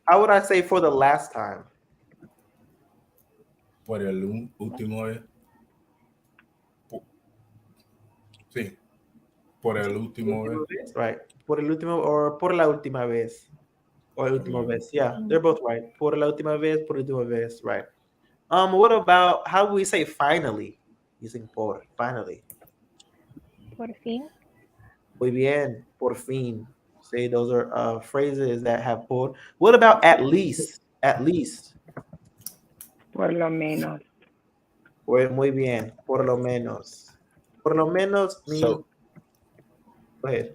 How would I say for the last time? Por el último vez. Sí. Por el último vez. Right. Por el último or por la última vez. Or última vez. Yeah, they're both right. Por la última vez, right. What about, how would we say finally? Using por, finally. Por fin. Muy bien, por fin. Say those are phrases that have por. What about at least? At least. Por lo menos. Muy bien, por lo menos. Por lo menos means, So, go ahead.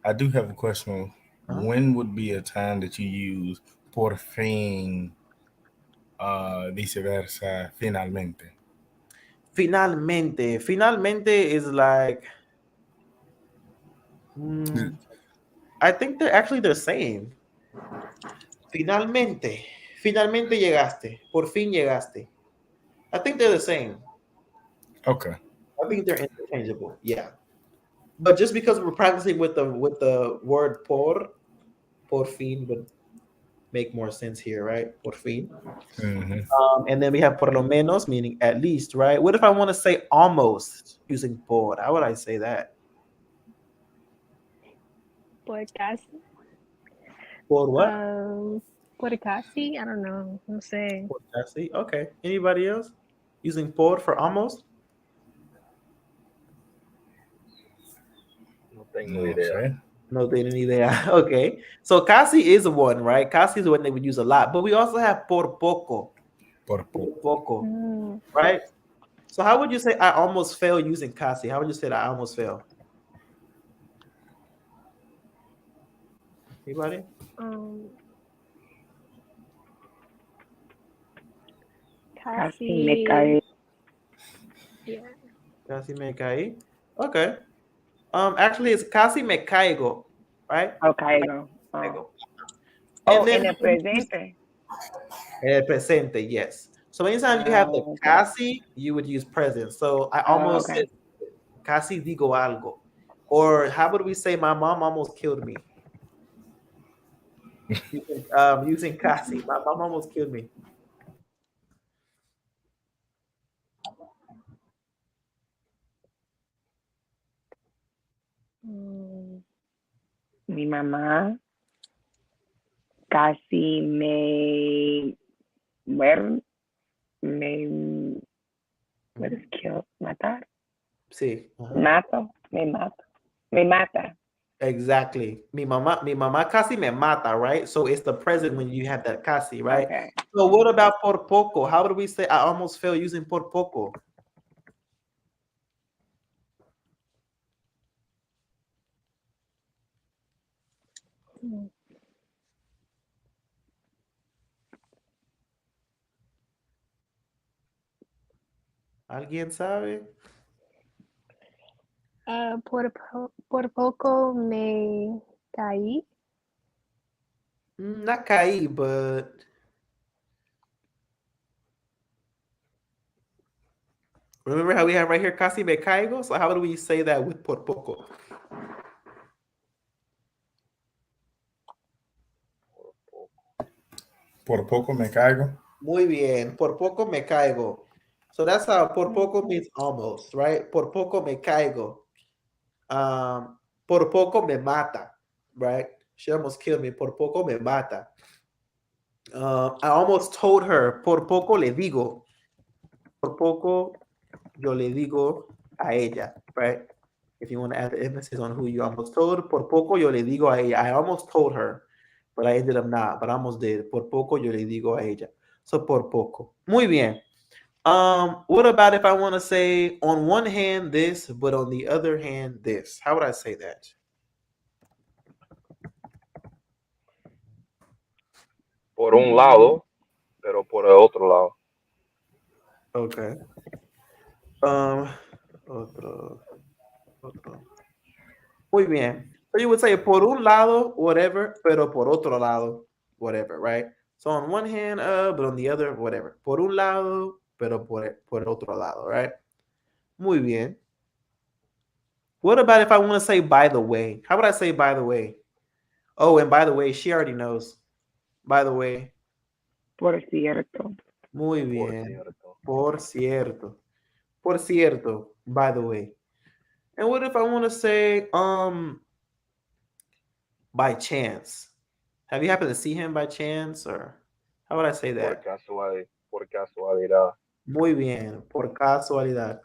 I do have a question. When would be a time that you use por fin, viceversa, finalmente? Finalmente is like, I think they're actually the same. Finalmente llegaste. Por fin llegaste. I think they're the same. Okay. I think they're interchangeable. Yeah. But just because we're practicing with the word por fin would make more sense here, right? Por fin. Mm-hmm. And then we have por lo menos, meaning at least, right? What if I want to say almost using por? How would I say that? Por casi. Por what? Por casi. I don't know. No sé. Por casi. Okay. Anybody else using por for almost? No tengo idea. No tienen idea. Okay. So casi is one, right? Casi is one they would use a lot. But we also have por poco. Por poco. Poco, Mm, right? So how would you say I almost fail using casi? How would you say that I almost fail? Anybody? Casi me cae. Yeah. Casi me caí. Okay. Actually, it's casi me caigo, right? O caigo. Oh. Caigo. Oh, And then en el presente. el presente, yes. So anytime you have the Okay. casi, you would use present. So I Oh, almost okay. said casi digo algo. Or how would we say my mom almost killed me? Using casi. My mom almost killed me. Mi mamá casi me muere. What is kill? Matar. Sí. Ajá. Me mata. Exactly. Mi mamá casi me mata, right? So it's the present when you have that casi, right? Okay. So what about por poco? How do we say I almost fail using por poco? ¿Alguien sabe? Por poco me caí. Not caí, but remember how we have right here casi me caigo? So how do we say that with por poco? Por poco me caigo. Muy bien. Por poco me caigo. So that's how por poco means almost, right? Por poco me caigo. Por poco me mata, right? She almost killed me. Por poco me mata. I almost told her. Por poco le digo. Por poco yo le digo a ella, right? If you want to add the emphasis on who you almost told, por poco yo le digo a ella. I almost told her, but I ended up not, but I almost did. Por poco yo le digo a ella. So por poco. Muy bien. What about if I want to say on one hand this, but on the other hand this? How would I say that? Por un lado, pero por el otro lado. Okay. Otro. Muy bien. So you would say por un lado, whatever, pero por otro lado, whatever, right? So on one hand, but on the other, whatever. Por un lado, pero por otro lado, right? Muy bien. What about if I want to say by the way? How would I say by the way? Oh, and by the way, she already knows. By the way. Por cierto. Muy bien. Por cierto. Por cierto, by the way. And what if I want to say by chance? Have you happened to see him by chance, or how would I say that? Por casualidad. Muy bien. Por casualidad.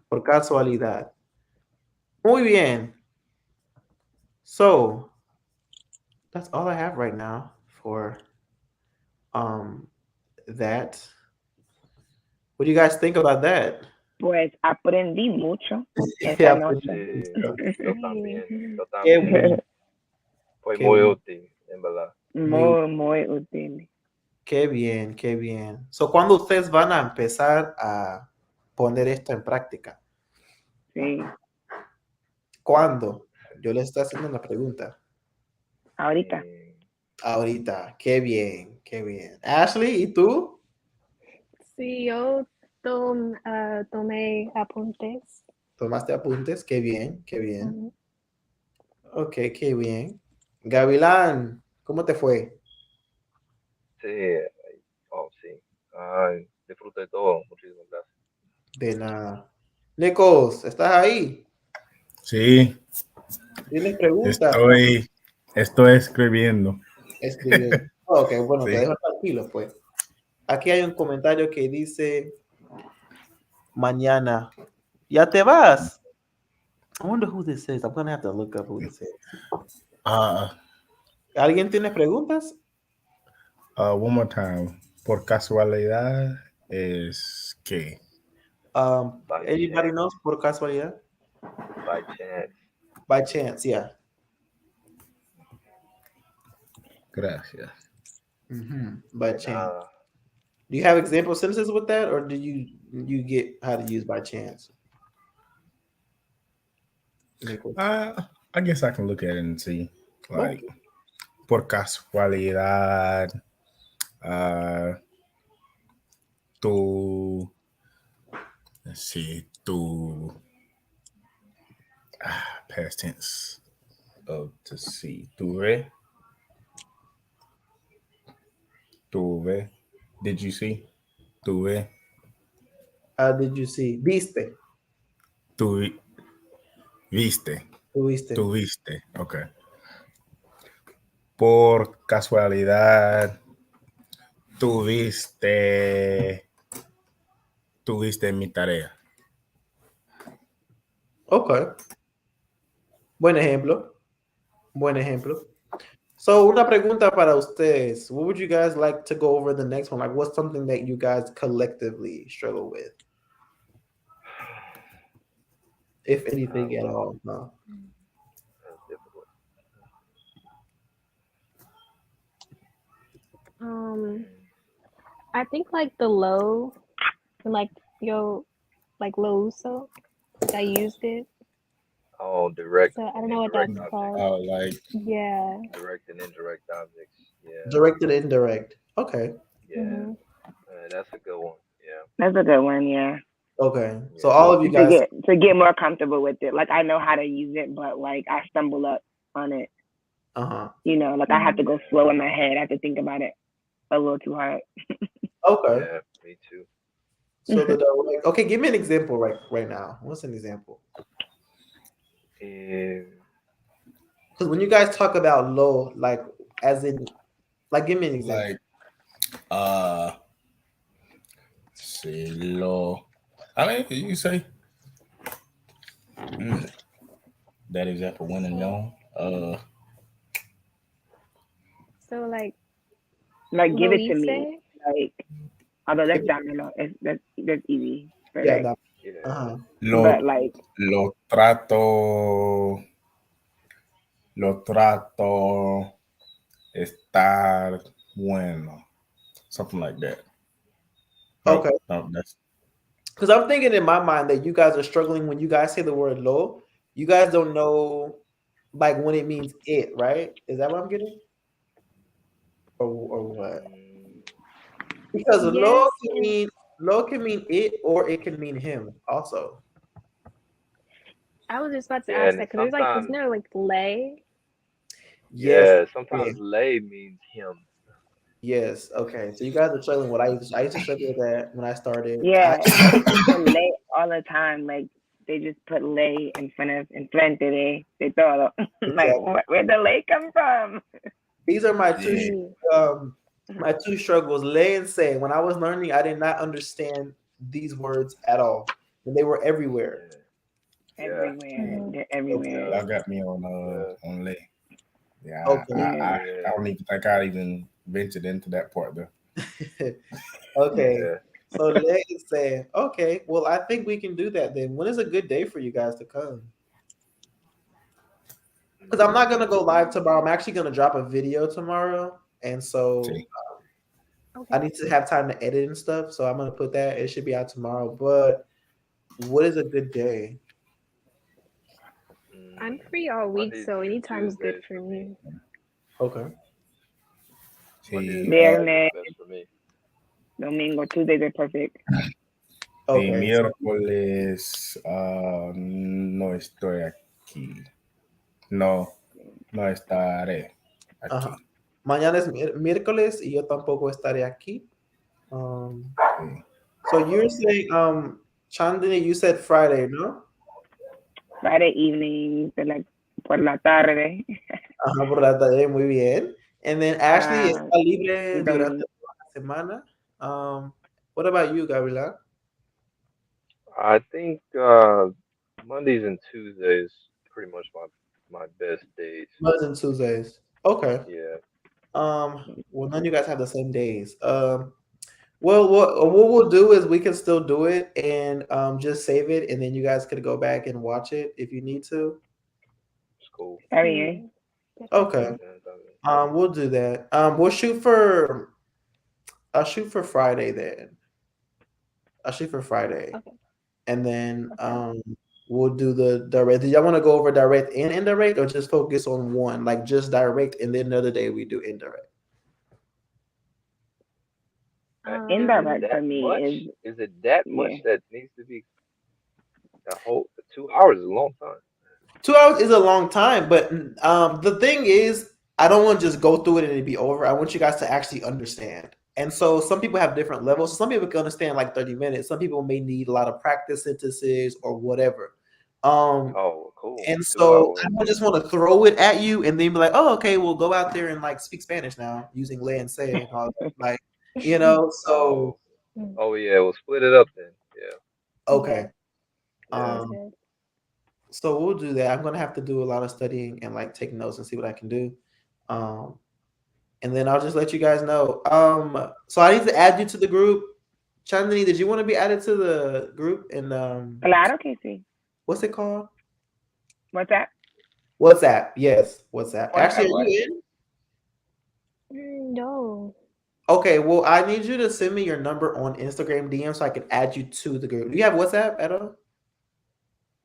Por casualidad. Muy bien. So that's all I have right now for that. What do you guys think about that? Pues aprendí mucho esta Yeah, noche. Yo también. Qué bueno. Fue Qué muy bueno. útil, en verdad. Muy útil. Qué bien, qué bien. So, ¿cuándo ustedes van a empezar a poner esto en práctica? Sí. ¿Cuándo? Yo les estoy haciendo una pregunta. Ahorita. Ahorita. Qué bien, qué bien. Ashley, ¿y tú? Sí, yo tomé apuntes. ¿Tomaste apuntes? Qué bien, qué bien. Ok, qué bien. Gavilán, ¿cómo te fue? Sí. Sí. Ay, disfruté todo. Muchísimas gracias. De nada. Nicos, ¿estás ahí? Sí. ¿Tienes preguntas? Estoy escribiendo. Escribiendo. Ok, bueno, Sí. te dejo tranquilo, pues. Aquí hay un comentario que dice mañana. ¿Ya te vas? I wonder who this is. I'm going to have to look up who this is. ¿Alguien tiene preguntas? One more time. Por casualidad es que. By Anybody chance. knows por casualidad? By chance. By chance, yeah. Gracias. By And, chance. Do you have example sentences with that, or do you get how to use by chance? I guess I can look at it and see. Like, Okay. por casualidad, tú, let's see, tú, past tense of to see, tuve, tuve, did you see? Tuve, Did you see? Viste. Viste. Tuviste. Tuviste. Okay. Por casualidad, tuviste mi tarea. Okay. Buen ejemplo. Buen ejemplo. So, una pregunta para ustedes. What would you guys like to go over the next one? Like, what's something that you guys collectively struggle with? If anything at all. No. That's difficult. I think like the low and like lo uso. I used it. Oh, direct. So I don't know what that's called. Oh, like Yeah. Direct and indirect objects. Yeah. Direct and indirect. Okay. Yeah. That's a good one. Yeah. That's a good one. Yeah. Okay. So all of you guys to get more comfortable with it. Like I know how to use it, but like I stumble up on it. You know, like I have to go slow in my head. I have to think about it a little too hard. Okay. Yeah, me too. So the direct. Okay, give me an example right now. What's an example? Because when you guys talk about low, like as in, like give me an example. Like, see, low. I mean, you say that example when and known. So like give it to me. Like although that's domino, that's easy. But Yeah. but like lo trato estar bueno, something like that. Okay. No, that's because I'm thinking in my mind that you guys are struggling when you guys say the word low. You guys don't know like when it means it, right? Is that what I'm getting? Or what? Because low can mean it, or it can mean him also. I was just about to ask that because isn't there like lay? Yes. Yeah, sometimes lay means him. Yes. Okay. So you guys are struggling. What I used to struggle with that when I started. Yeah, lay all the time. Like they just put lay in frente de todo. Like where'd the lay come from? These are my two struggles. Lay and say. When I was learning, I did not understand these words at all, and they were everywhere. Everywhere. They're everywhere. Y'all got me on lay. Yeah. I don't even think I even ventured into that part though. Okay. Yeah. So Lay is saying, okay, well, I think we can do that then. When is a good day for you guys to come? Because I'm not gonna go live tomorrow. I'm actually gonna drop a video tomorrow, and so I need to have time to edit and stuff. So I'm gonna put that. It should be out tomorrow. But what is a good day? I'm free all week, so anytime's good for me. Okay. Viernes, domingo, Tuesdays are perfect. Okay. Miércoles no estoy aquí. No estaré aquí. Mañana es miércoles y yo tampoco estaré aquí. So you're saying, Chandini, you said Friday, no? Friday evening, like por la tarde. Por la tarde, muy bien. And then Ashley está libre durante la semana. What about you, Gabriela? I think Mondays and Tuesdays pretty much my best days. Mondays and Tuesdays. Okay. Yeah. Well, none of you guys have the same days. Well, what we'll do is we can still do it and just save it, and then you guys could go back and watch it if you need to. It's cool. Okay. Okay. We'll do that. We'll shoot for. I'll shoot for Friday then. I'll shoot for Friday, and then we'll do the direct. Do y'all want to go over direct and indirect, or just focus on one, like just direct, and then another day we do indirect? Indirect for me is it that much that needs to be the whole 2 hours is a long time. 2 hours is a long time, but the thing is, I don't want to just go through it and it be over. I want you guys to actually understand. And so some people have different levels. Some people can understand like 30 minutes. Some people may need a lot of practice sentences or whatever. Cool. And so I just want to throw it at you and then be like, oh, okay, we'll go out there and like speak Spanish now using le and say and all that. Like, you know, so. Oh yeah, we'll split it up then. Yeah. Okay. So we'll do that. I'm gonna have to do a lot of studying and like take notes and see what I can do. And then I'll just let you guys know. So I need to add you to the group. Chandani, did you want to be added to the group? And Claro que sí. What's it called? WhatsApp. WhatsApp. Yes, WhatsApp. Actually, are you in? No. Okay, well, I need you to send me your number on Instagram DM so I can add you to the group. Do you have WhatsApp at all?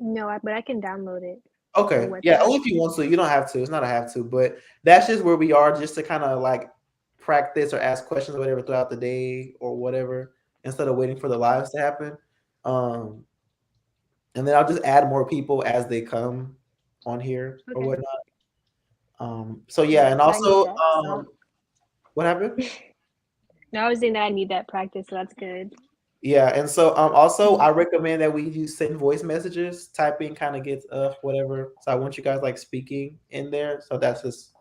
No, but I can download it. Okay. Yeah, only if you want to. You don't have to. It's not a have to, but that's just where we are, just to kind of like practice or ask questions or whatever throughout the day or whatever, instead of waiting for the lives to happen. And then I'll just add more people as they come on here or whatnot. So yeah, and also what happened? No, I was saying that I need that practice, so that's good. Yeah, and so also I recommend that we send voice messages. Typing kind of gets whatever. So I want you guys like speaking in there. So that's just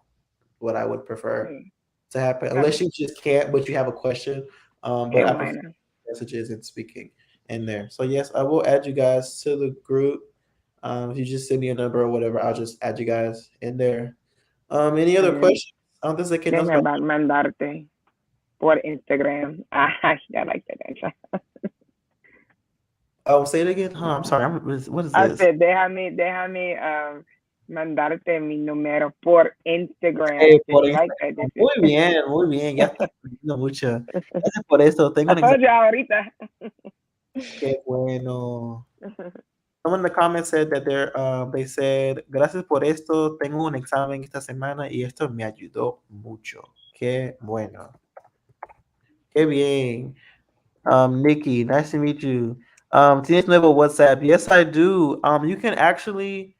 what I would prefer to happen, unless you just can't, but you have a question. But I prefer messages and speaking in there. So yes, I will add you guys to the group. If you just send me a number or whatever, I'll just add you guys in there. Any other questions? Déjame mandarte por Instagram. I like that. Oh, say it again. I'm sorry. What is I this? said, déjame mandarte mi número por Instagram. Muy bien, muy bien. Ya está aprendiendo mucho. Gracias por eso. Tengo un examen. ahorita. Qué bueno. Someone in the comments said that they said, gracias por esto. Tengo un examen esta semana y esto me ayudó mucho. Qué bueno. Qué bien. Nikki, nice to meet you. Tienes nuevo WhatsApp? Yes, I do. You can actually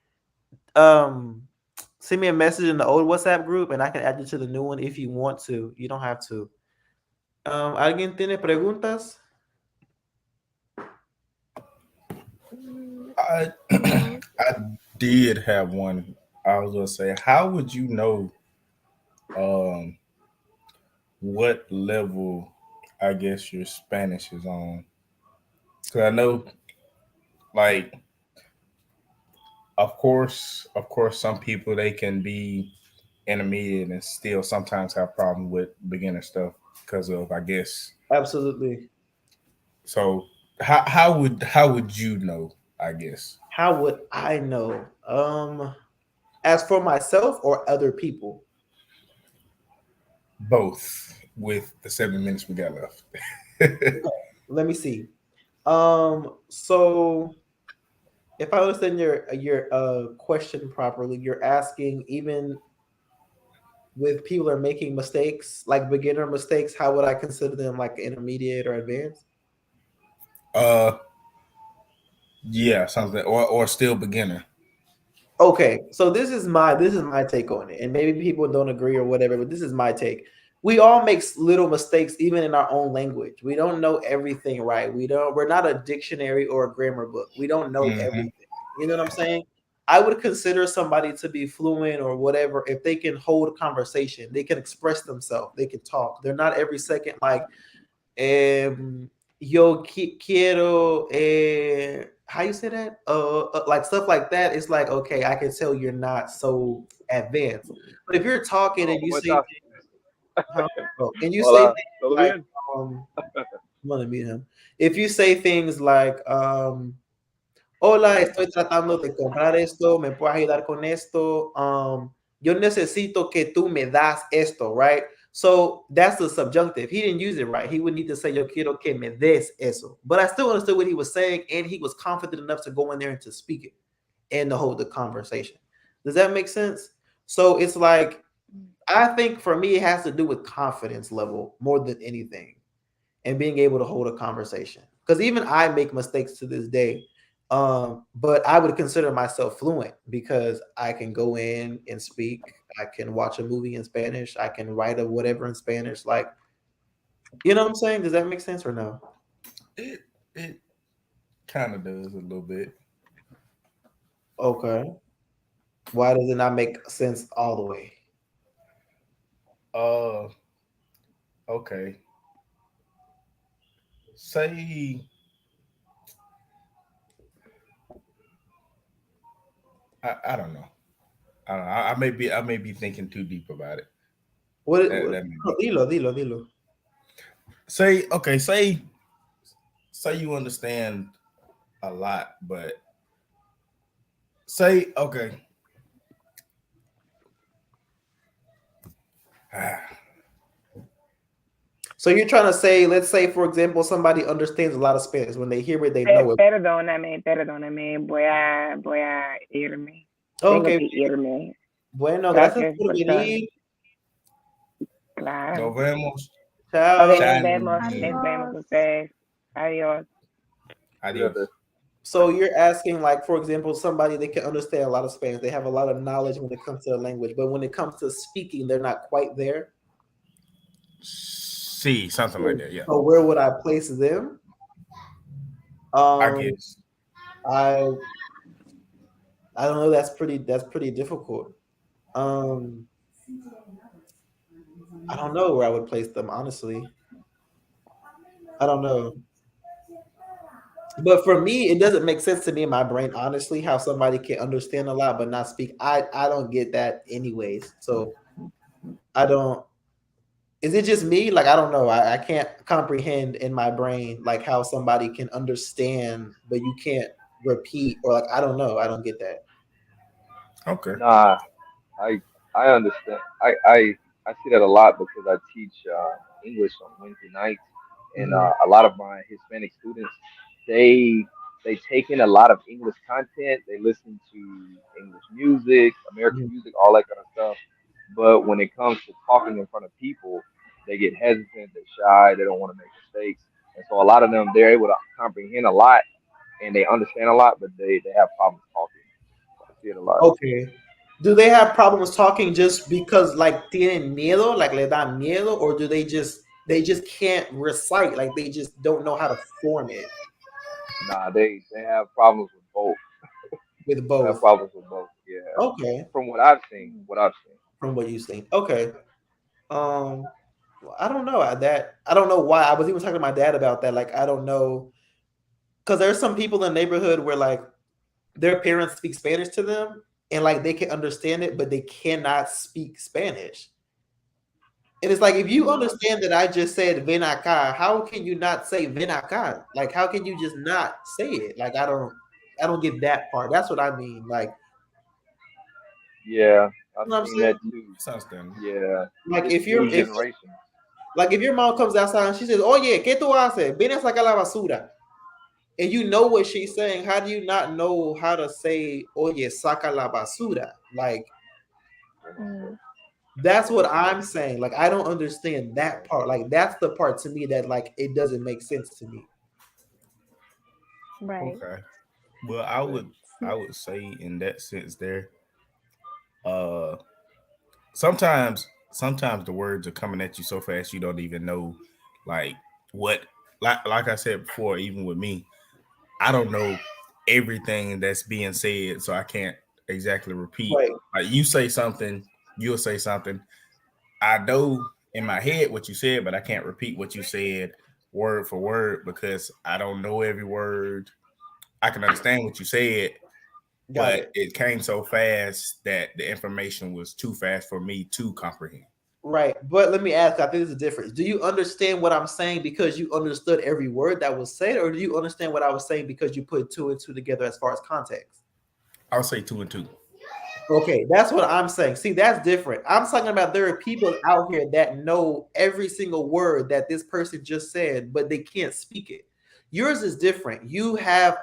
send me a message in the old WhatsApp group and I can add you to the new one if you want to. You don't have to. ¿Alguien tiene preguntas? I did have one. I was gonna say, how would you know what level I guess your Spanish is on? Because I know, like, of course, some people, they can be intermediate and still sometimes have problems with beginner stuff because of, I guess. Absolutely. So how would you know, I guess? How would I know? As for myself or other people? Both, with the 7 minutes we got left. Okay, let me see. So if I understand your question properly, you're asking, even with people are making mistakes, like beginner mistakes, how would I consider them like intermediate or advanced? Yeah, something, or still beginner. Okay, so this is my take on it, and maybe people don't agree or whatever, but this is my take. We all make little mistakes, even in our own language. We don't know everything right. We're not a dictionary or a grammar book. We don't know everything. You know what I'm saying? I would consider somebody to be fluent or whatever if they can hold a conversation, they can express themselves, they can talk. They're not every second like, yo quiero, how you say that? Like stuff like that. It's like, okay, I can tell you're not so advanced. But if you're talking and you say, And you say Hola, things ¿todo like, bien? I'm gonna meet him. If you say things like, hola, estoy tratando de comprar esto, ¿me puedes ayudar con esto? Yo necesito que tú me das esto, right? So that's the subjunctive. He didn't use it right. He would need to say, yo quiero que me des eso. But I still understood what he was saying, and he was confident enough to go in there and to speak it and to hold the conversation. Does that make sense? So it's like, I think for me, it has to do with confidence level more than anything and being able to hold a conversation. Because even I make mistakes to this day. But I would consider myself fluent because I can go in and speak. I can watch a movie in Spanish. I can write a whatever in Spanish. Like, you know what I'm saying? Does that make sense or no? It kind of does a little bit. Okay. Why does it not make sense all the way? Okay. Say I don't know. I may be thinking too deep about it. Dilo. Say you understand a lot, but say okay. So you're trying to say, let's say, for example, somebody understands a lot of Spanish. When they hear it, they know it. Perdóname, voy a irme. Tengo Okay. que irme. Bueno, gracias por venir. Claro. Nos vemos. Chao. Okay, nos vemos ustedes. Adiós. Adiós. So you're asking, like, for example, somebody, they can understand a lot of Spanish. They have a lot of knowledge when it comes to the language, but when it comes to speaking, they're not quite there. See, something like that, yeah. So where would I place them? I guess. I don't know. That's pretty difficult. I don't know where I would place them, honestly. I don't know. But for me, it doesn't make sense to me in my brain, honestly, how somebody can understand a lot but not speak. I don't get that anyways. So I don't. Is it just me? Like, I don't know. I can't comprehend in my brain like how somebody can understand but you can't repeat, or like, I don't know. I don't get that. Okay. Nah, I understand. I see that a lot because I teach English on Wednesday nights, and a lot of my Hispanic students, they take in a lot of English content. They listen to English music, American music, all that kind of stuff. But when it comes to talking in front of people, they get hesitant, they're shy, they don't want to make mistakes, and so a lot of them, they're able to comprehend a lot and they understand a lot, but they have problems talking. So I see it a lot. Okay. Do they have problems talking just because, like, tienen miedo, like le dan miedo, or do they just can't recite, like they just don't know how to form it? Nah, they have problems with both. With both. They have problems with both. Yeah. Okay. From what I've seen. From what you've seen. Okay. I don't know that. I don't know why. I was even talking to my dad about that. Like, I don't know, because there's some people in the neighborhood where, like, their parents speak Spanish to them and like they can understand it, but they cannot speak Spanish. And it's like, if you understand that I just said ven acá, how can you not say ven acá? Like, how can you just not say it? Like, I don't get that part. That's what I mean. Like, yeah, you know I've seen that too. Yeah. Like, it's if your mom comes outside and she says, "Oye, ¿qué tú haces? Ven a sacar la basura." And you know what she's saying, how do you not know how to say, "Oye, saca la basura"? Like, that's what I'm saying. Like, I don't understand that part. Like, that's the part to me that, like, it doesn't make sense to me. Right. Okay. Well, I would say in that sense there, sometimes the words are coming at you so fast you don't even know, like, what, like I said before, even with me, I don't know everything that's being said, so I can't exactly repeat. Right. Like, you say something, you'll say something. I know in my head what you said, but I can't repeat what you said word for word because I don't know every word. I can understand what you said, but it came so fast that the information was too fast for me to comprehend. Right. But let me ask, I think there's a difference. Do you understand what I'm saying because you understood every word that was said, or do you understand what I was saying because you put 2 and 2 together as far as context? I'll say 2 and 2. Okay, that's what I'm saying. See, that's different. I'm talking about there are people out here that know every single word that this person just said, but they can't speak it. Yours is different. You have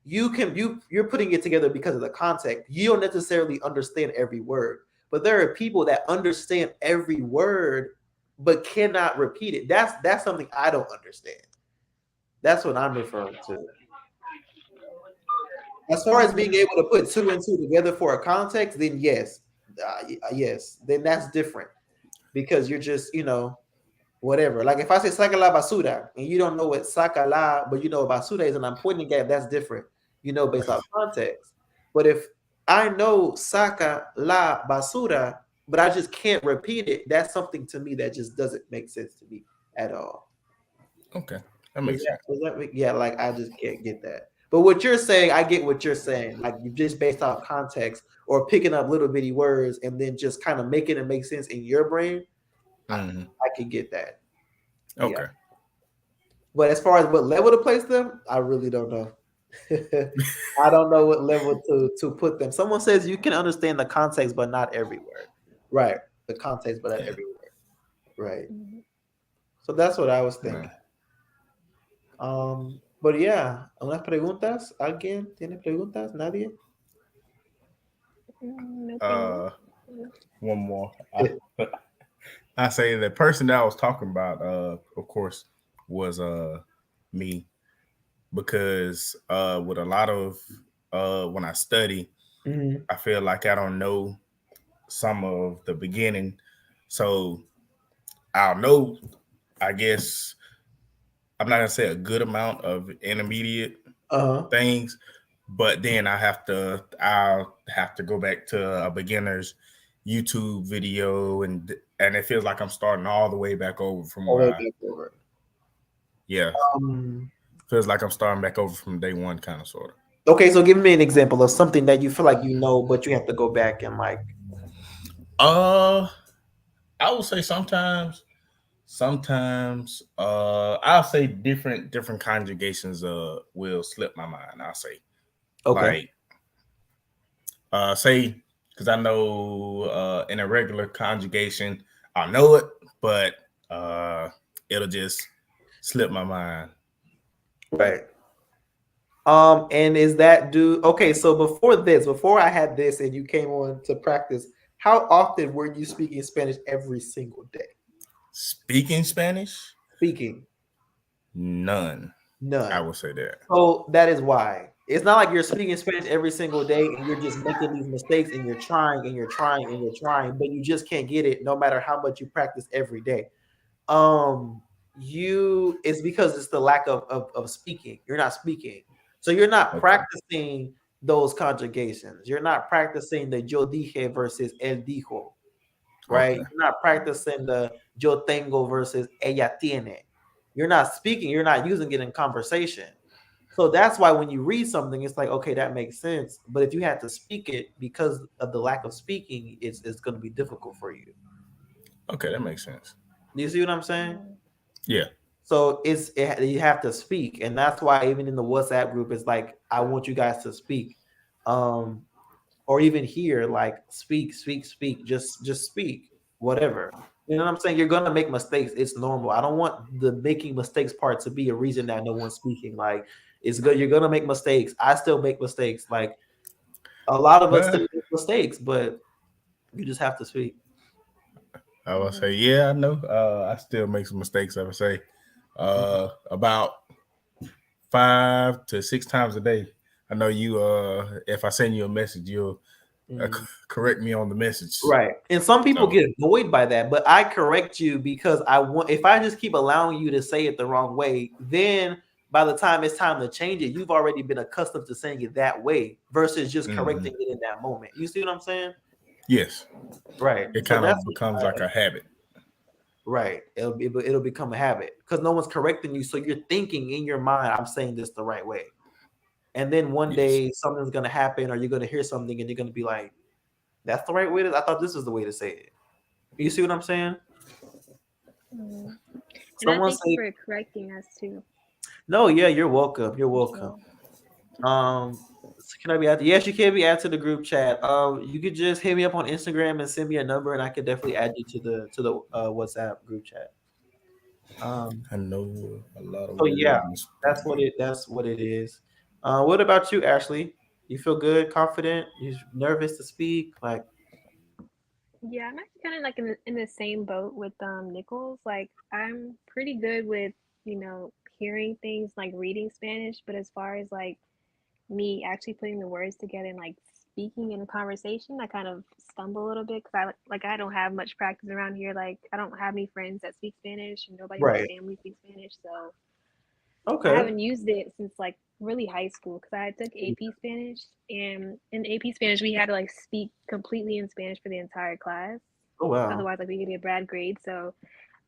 you're putting it together because of the context. You don't necessarily understand every word, but there are people that understand every word but cannot repeat it. That's something I don't understand. That's what I'm referring to. As far as being able to put 2 and 2 together for a context, then yes, yes, then that's different because you're just, whatever. Like if I say saca la basura and you don't know what saca la, but you know what basura is, and I'm pointing at, that's different, based off context. But if I know saca la basura, but I just can't repeat it, that's something to me that just doesn't make sense to me at all. Okay, that makes sense. Yeah, like I just can't get that. But what you're saying, I get what you're saying. Like you just based off context or picking up little bitty words and then just kind of making it make sense in your brain. I can get that. Okay. Yeah. But as far as what level to place them, I really don't know. I don't know what level to put them. Someone says you can understand the context, but not every word. Right. The context, but not every word. Right. So that's what I was thinking. But yeah, unas preguntas. ¿Alguien tiene preguntas? ¿Nadie? One more. I say the person that I was talking about, of course, was me, because with a lot of when I study, I feel like I don't know some of the beginning, so I'll know, I guess, I'm not gonna say a good amount of intermediate things, but then I'll have to go back to a beginner's YouTube video, and it feels like I'm starting all the way back over from yeah. Feels like I'm starting back over from day one, kind of, sort of. Okay, so give me an example of something that you feel like you know, but you have to go back and like. I would say sometimes I'll say different conjugations will slip my mind. I'll say, okay, like say, because I know in a regular conjugation I know it, but it'll just slip my mind. Right. And is that okay, so before I had this and you came on to practice, how often were you speaking Spanish every single day? Speaking Spanish? Speaking. None. I would say that. So that is why. It's not like you're speaking Spanish every single day and you're just making these mistakes and you're trying and you're trying and you're trying, but you just can't get it no matter how much you practice every day. It's because it's the lack of speaking. You're not speaking. So you're not practicing those conjugations. You're not practicing the yo dije versus él dijo, right? You're not practicing the yo tengo versus ella tiene. You're not speaking. You're not using it in conversation. So that's why when you read something, it's like, okay, that makes sense. But if you had to speak it because of the lack of speaking, it's going to be difficult for you. Okay, that makes sense. Do you see what I'm saying? Yeah. So you have to speak, and that's why even in the WhatsApp group, it's like I want you guys to speak, or even here, like speak, just speak, whatever. You know what I'm saying? You're gonna make mistakes. It's normal. I don't want the making mistakes part to be a reason that no one's speaking. Like it's good. You're gonna make mistakes. I still make mistakes. Like a lot of us still make mistakes, but you just have to speak. I would say, yeah, I know. I still make some mistakes. I would say about 5 to 6 times a day. I know you. If I send you a message, you'll correct me on the message. Right. And some people get annoyed by that, but I correct you because I want. If I just keep allowing you to say it the wrong way, then by the time it's time to change it, you've already been accustomed to saying it that way versus just correcting it in that moment. You see what I'm saying? Yes. Right. It kind of becomes like a habit. Right. It'll become a habit because no one's correcting you. So you're thinking in your mind, I'm saying this the right way. And then one day something's going to happen or you're going to hear something and you're going to be like, that's the right way I thought this was the way to say it. You see what I'm saying? And Someone I thank say, you for correcting us too. no, yeah, you're welcome. You're welcome. Can I be added? Yes, you can be added to the group chat. You could just hit me up on Instagram and send me a number, and I could definitely add you to the WhatsApp group chat. I know a lot of So yeah, words. that's what it is. What about you, Ashley? You feel good, confident? You nervous to speak? Like, Yeah, I'm actually kind of like in the same boat with Nichols. Like I'm pretty good with, hearing things like reading Spanish, but as far as like me actually putting the words together and like speaking in a conversation, I kind of stumble a little bit because I don't have much practice around here. Like I don't have any friends that speak Spanish, and nobody in my right? family speaks Spanish, so I Okay. haven't used it since like really high school because I took AP Spanish, and in AP Spanish we had to like speak completely in Spanish for the entire class. Oh wow. Otherwise, like we could get a bad grade. So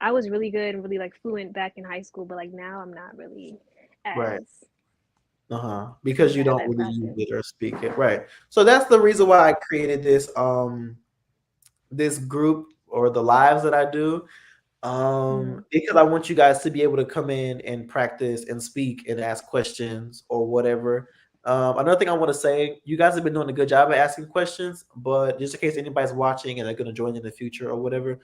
I was really good and really like fluent back in high school, but like now I'm not really Right. as Because you I have don't that really use practice. it or speak it, right? So that's the reason why I created this group or the lives that I do. Because I want you guys to be able to come in and practice and speak and ask questions or whatever. Another thing I want to say, you guys have been doing a good job of asking questions, but just in case anybody's watching and they're going to join in the future or whatever,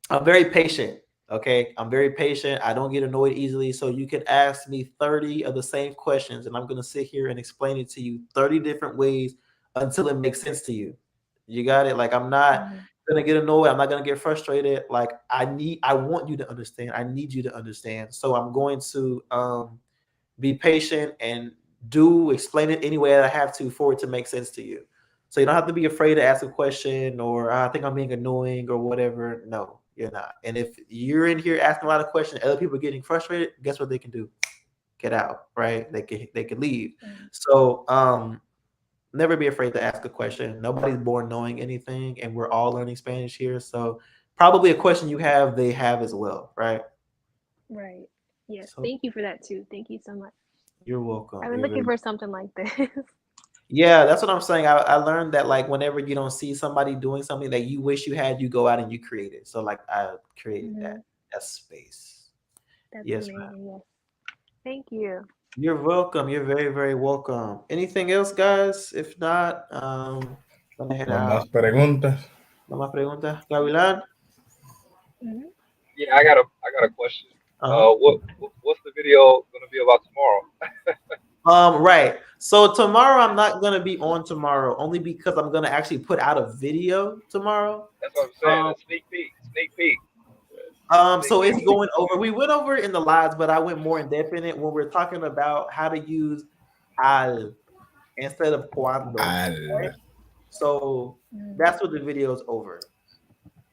I'm very patient. Okay, I'm very patient. I don't get annoyed easily. So you can ask me 30 of the same questions, and I'm going to sit here and explain it to you 30 different ways until it makes sense to you. You got it? Like, I'm not gonna get annoyed. I'm not gonna get frustrated. Like, I want you to understand. I need you to understand. So I'm going to be patient and explain it any way that I have to for it to make sense to you. So you don't have to be afraid to ask a question or I think I'm being annoying or whatever. No, you're not. And if you're in here asking a lot of questions, other people are getting frustrated, guess what they can do? Get out, right? They can leave. So never be afraid to ask a question. Nobody's born knowing anything, and we're all learning Spanish here. So probably a question you have, they have as well, right? Right. Yes. So Thank you for that too. Thank you so much. you're welcome. I've been looking for something like this. Yeah, that's what I'm saying. I learned that like whenever you don't see somebody doing something that you wish you had, you go out and you create it. So like I created that space. That's Yes, amazing. ma'am. Yes. Thank you. You're welcome. You're very, very welcome. Anything else, guys? If not, gonna head No out. más preguntas. No más preguntas. Gavilan? Yeah, I got a question. What's the video gonna be about tomorrow? Right. So tomorrow I'm not gonna be on tomorrow, only because I'm gonna actually put out a video tomorrow. That's what I'm saying. A sneak peek. Sneak peek. So it's going over. We went over it in the lives, but I went more in depth in it when we're talking about how to use al instead of cuando. Right? So that's what the video is over.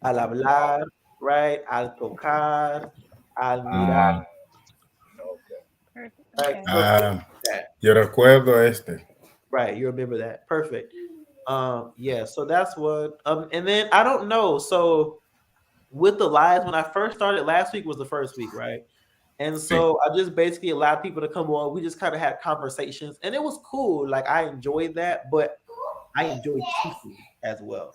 Al hablar, right? Al tocar, al mirar. Perfect. Yo recuerdo este. Right, you remember that. Perfect. Yeah, so that's what and then I don't know. So with the lives, when I first started last week was the first week, right? And so I just basically allowed people to come on. We just kind of had conversations and it was cool. Like I enjoyed that, but I enjoyed teaching as well.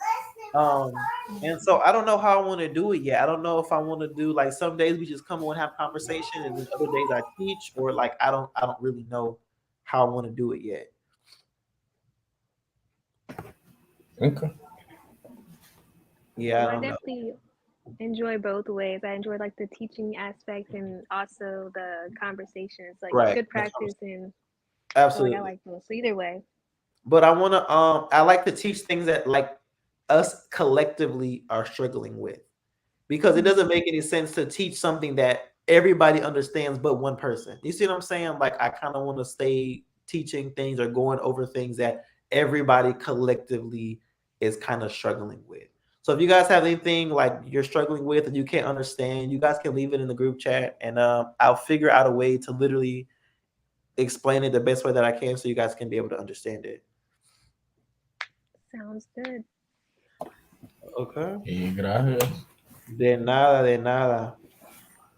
And so I don't know how I want to do it yet. I don't know if I want to do like some days we just come on and have conversation and then other days I teach, or like I don't really know how I want to do it yet. Okay. Yeah, I definitely enjoy both ways. I enjoy like the teaching aspect and also the conversations, like good practice and absolutely. So, like I like those. So either way. But I want to I like to teach things that like us collectively are struggling with, because it doesn't make any sense to teach something that everybody understands but one person. You see what I'm saying? Like I kind of want to stay teaching things or going over things that everybody collectively is kind of struggling with. So if you guys have anything like you're struggling with and you can't understand, you guys can leave it in the group chat and I'll figure out a way to literally explain it the best way that I can so you guys can be able to understand it. Sounds good. Okay. Gracias. De nada.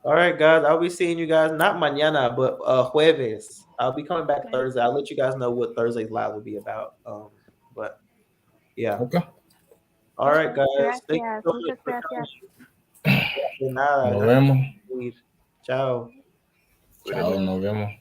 All right, guys. I'll be seeing you guys not mañana, but jueves. I'll be coming back Thursday. I'll let you guys know what Thursday's live will be about. But yeah. Okay. All right, guys. Thank you Gracias, so muchas much for gracias. coming. De nada. Nos vemos. Chao. Chao, nos vemos.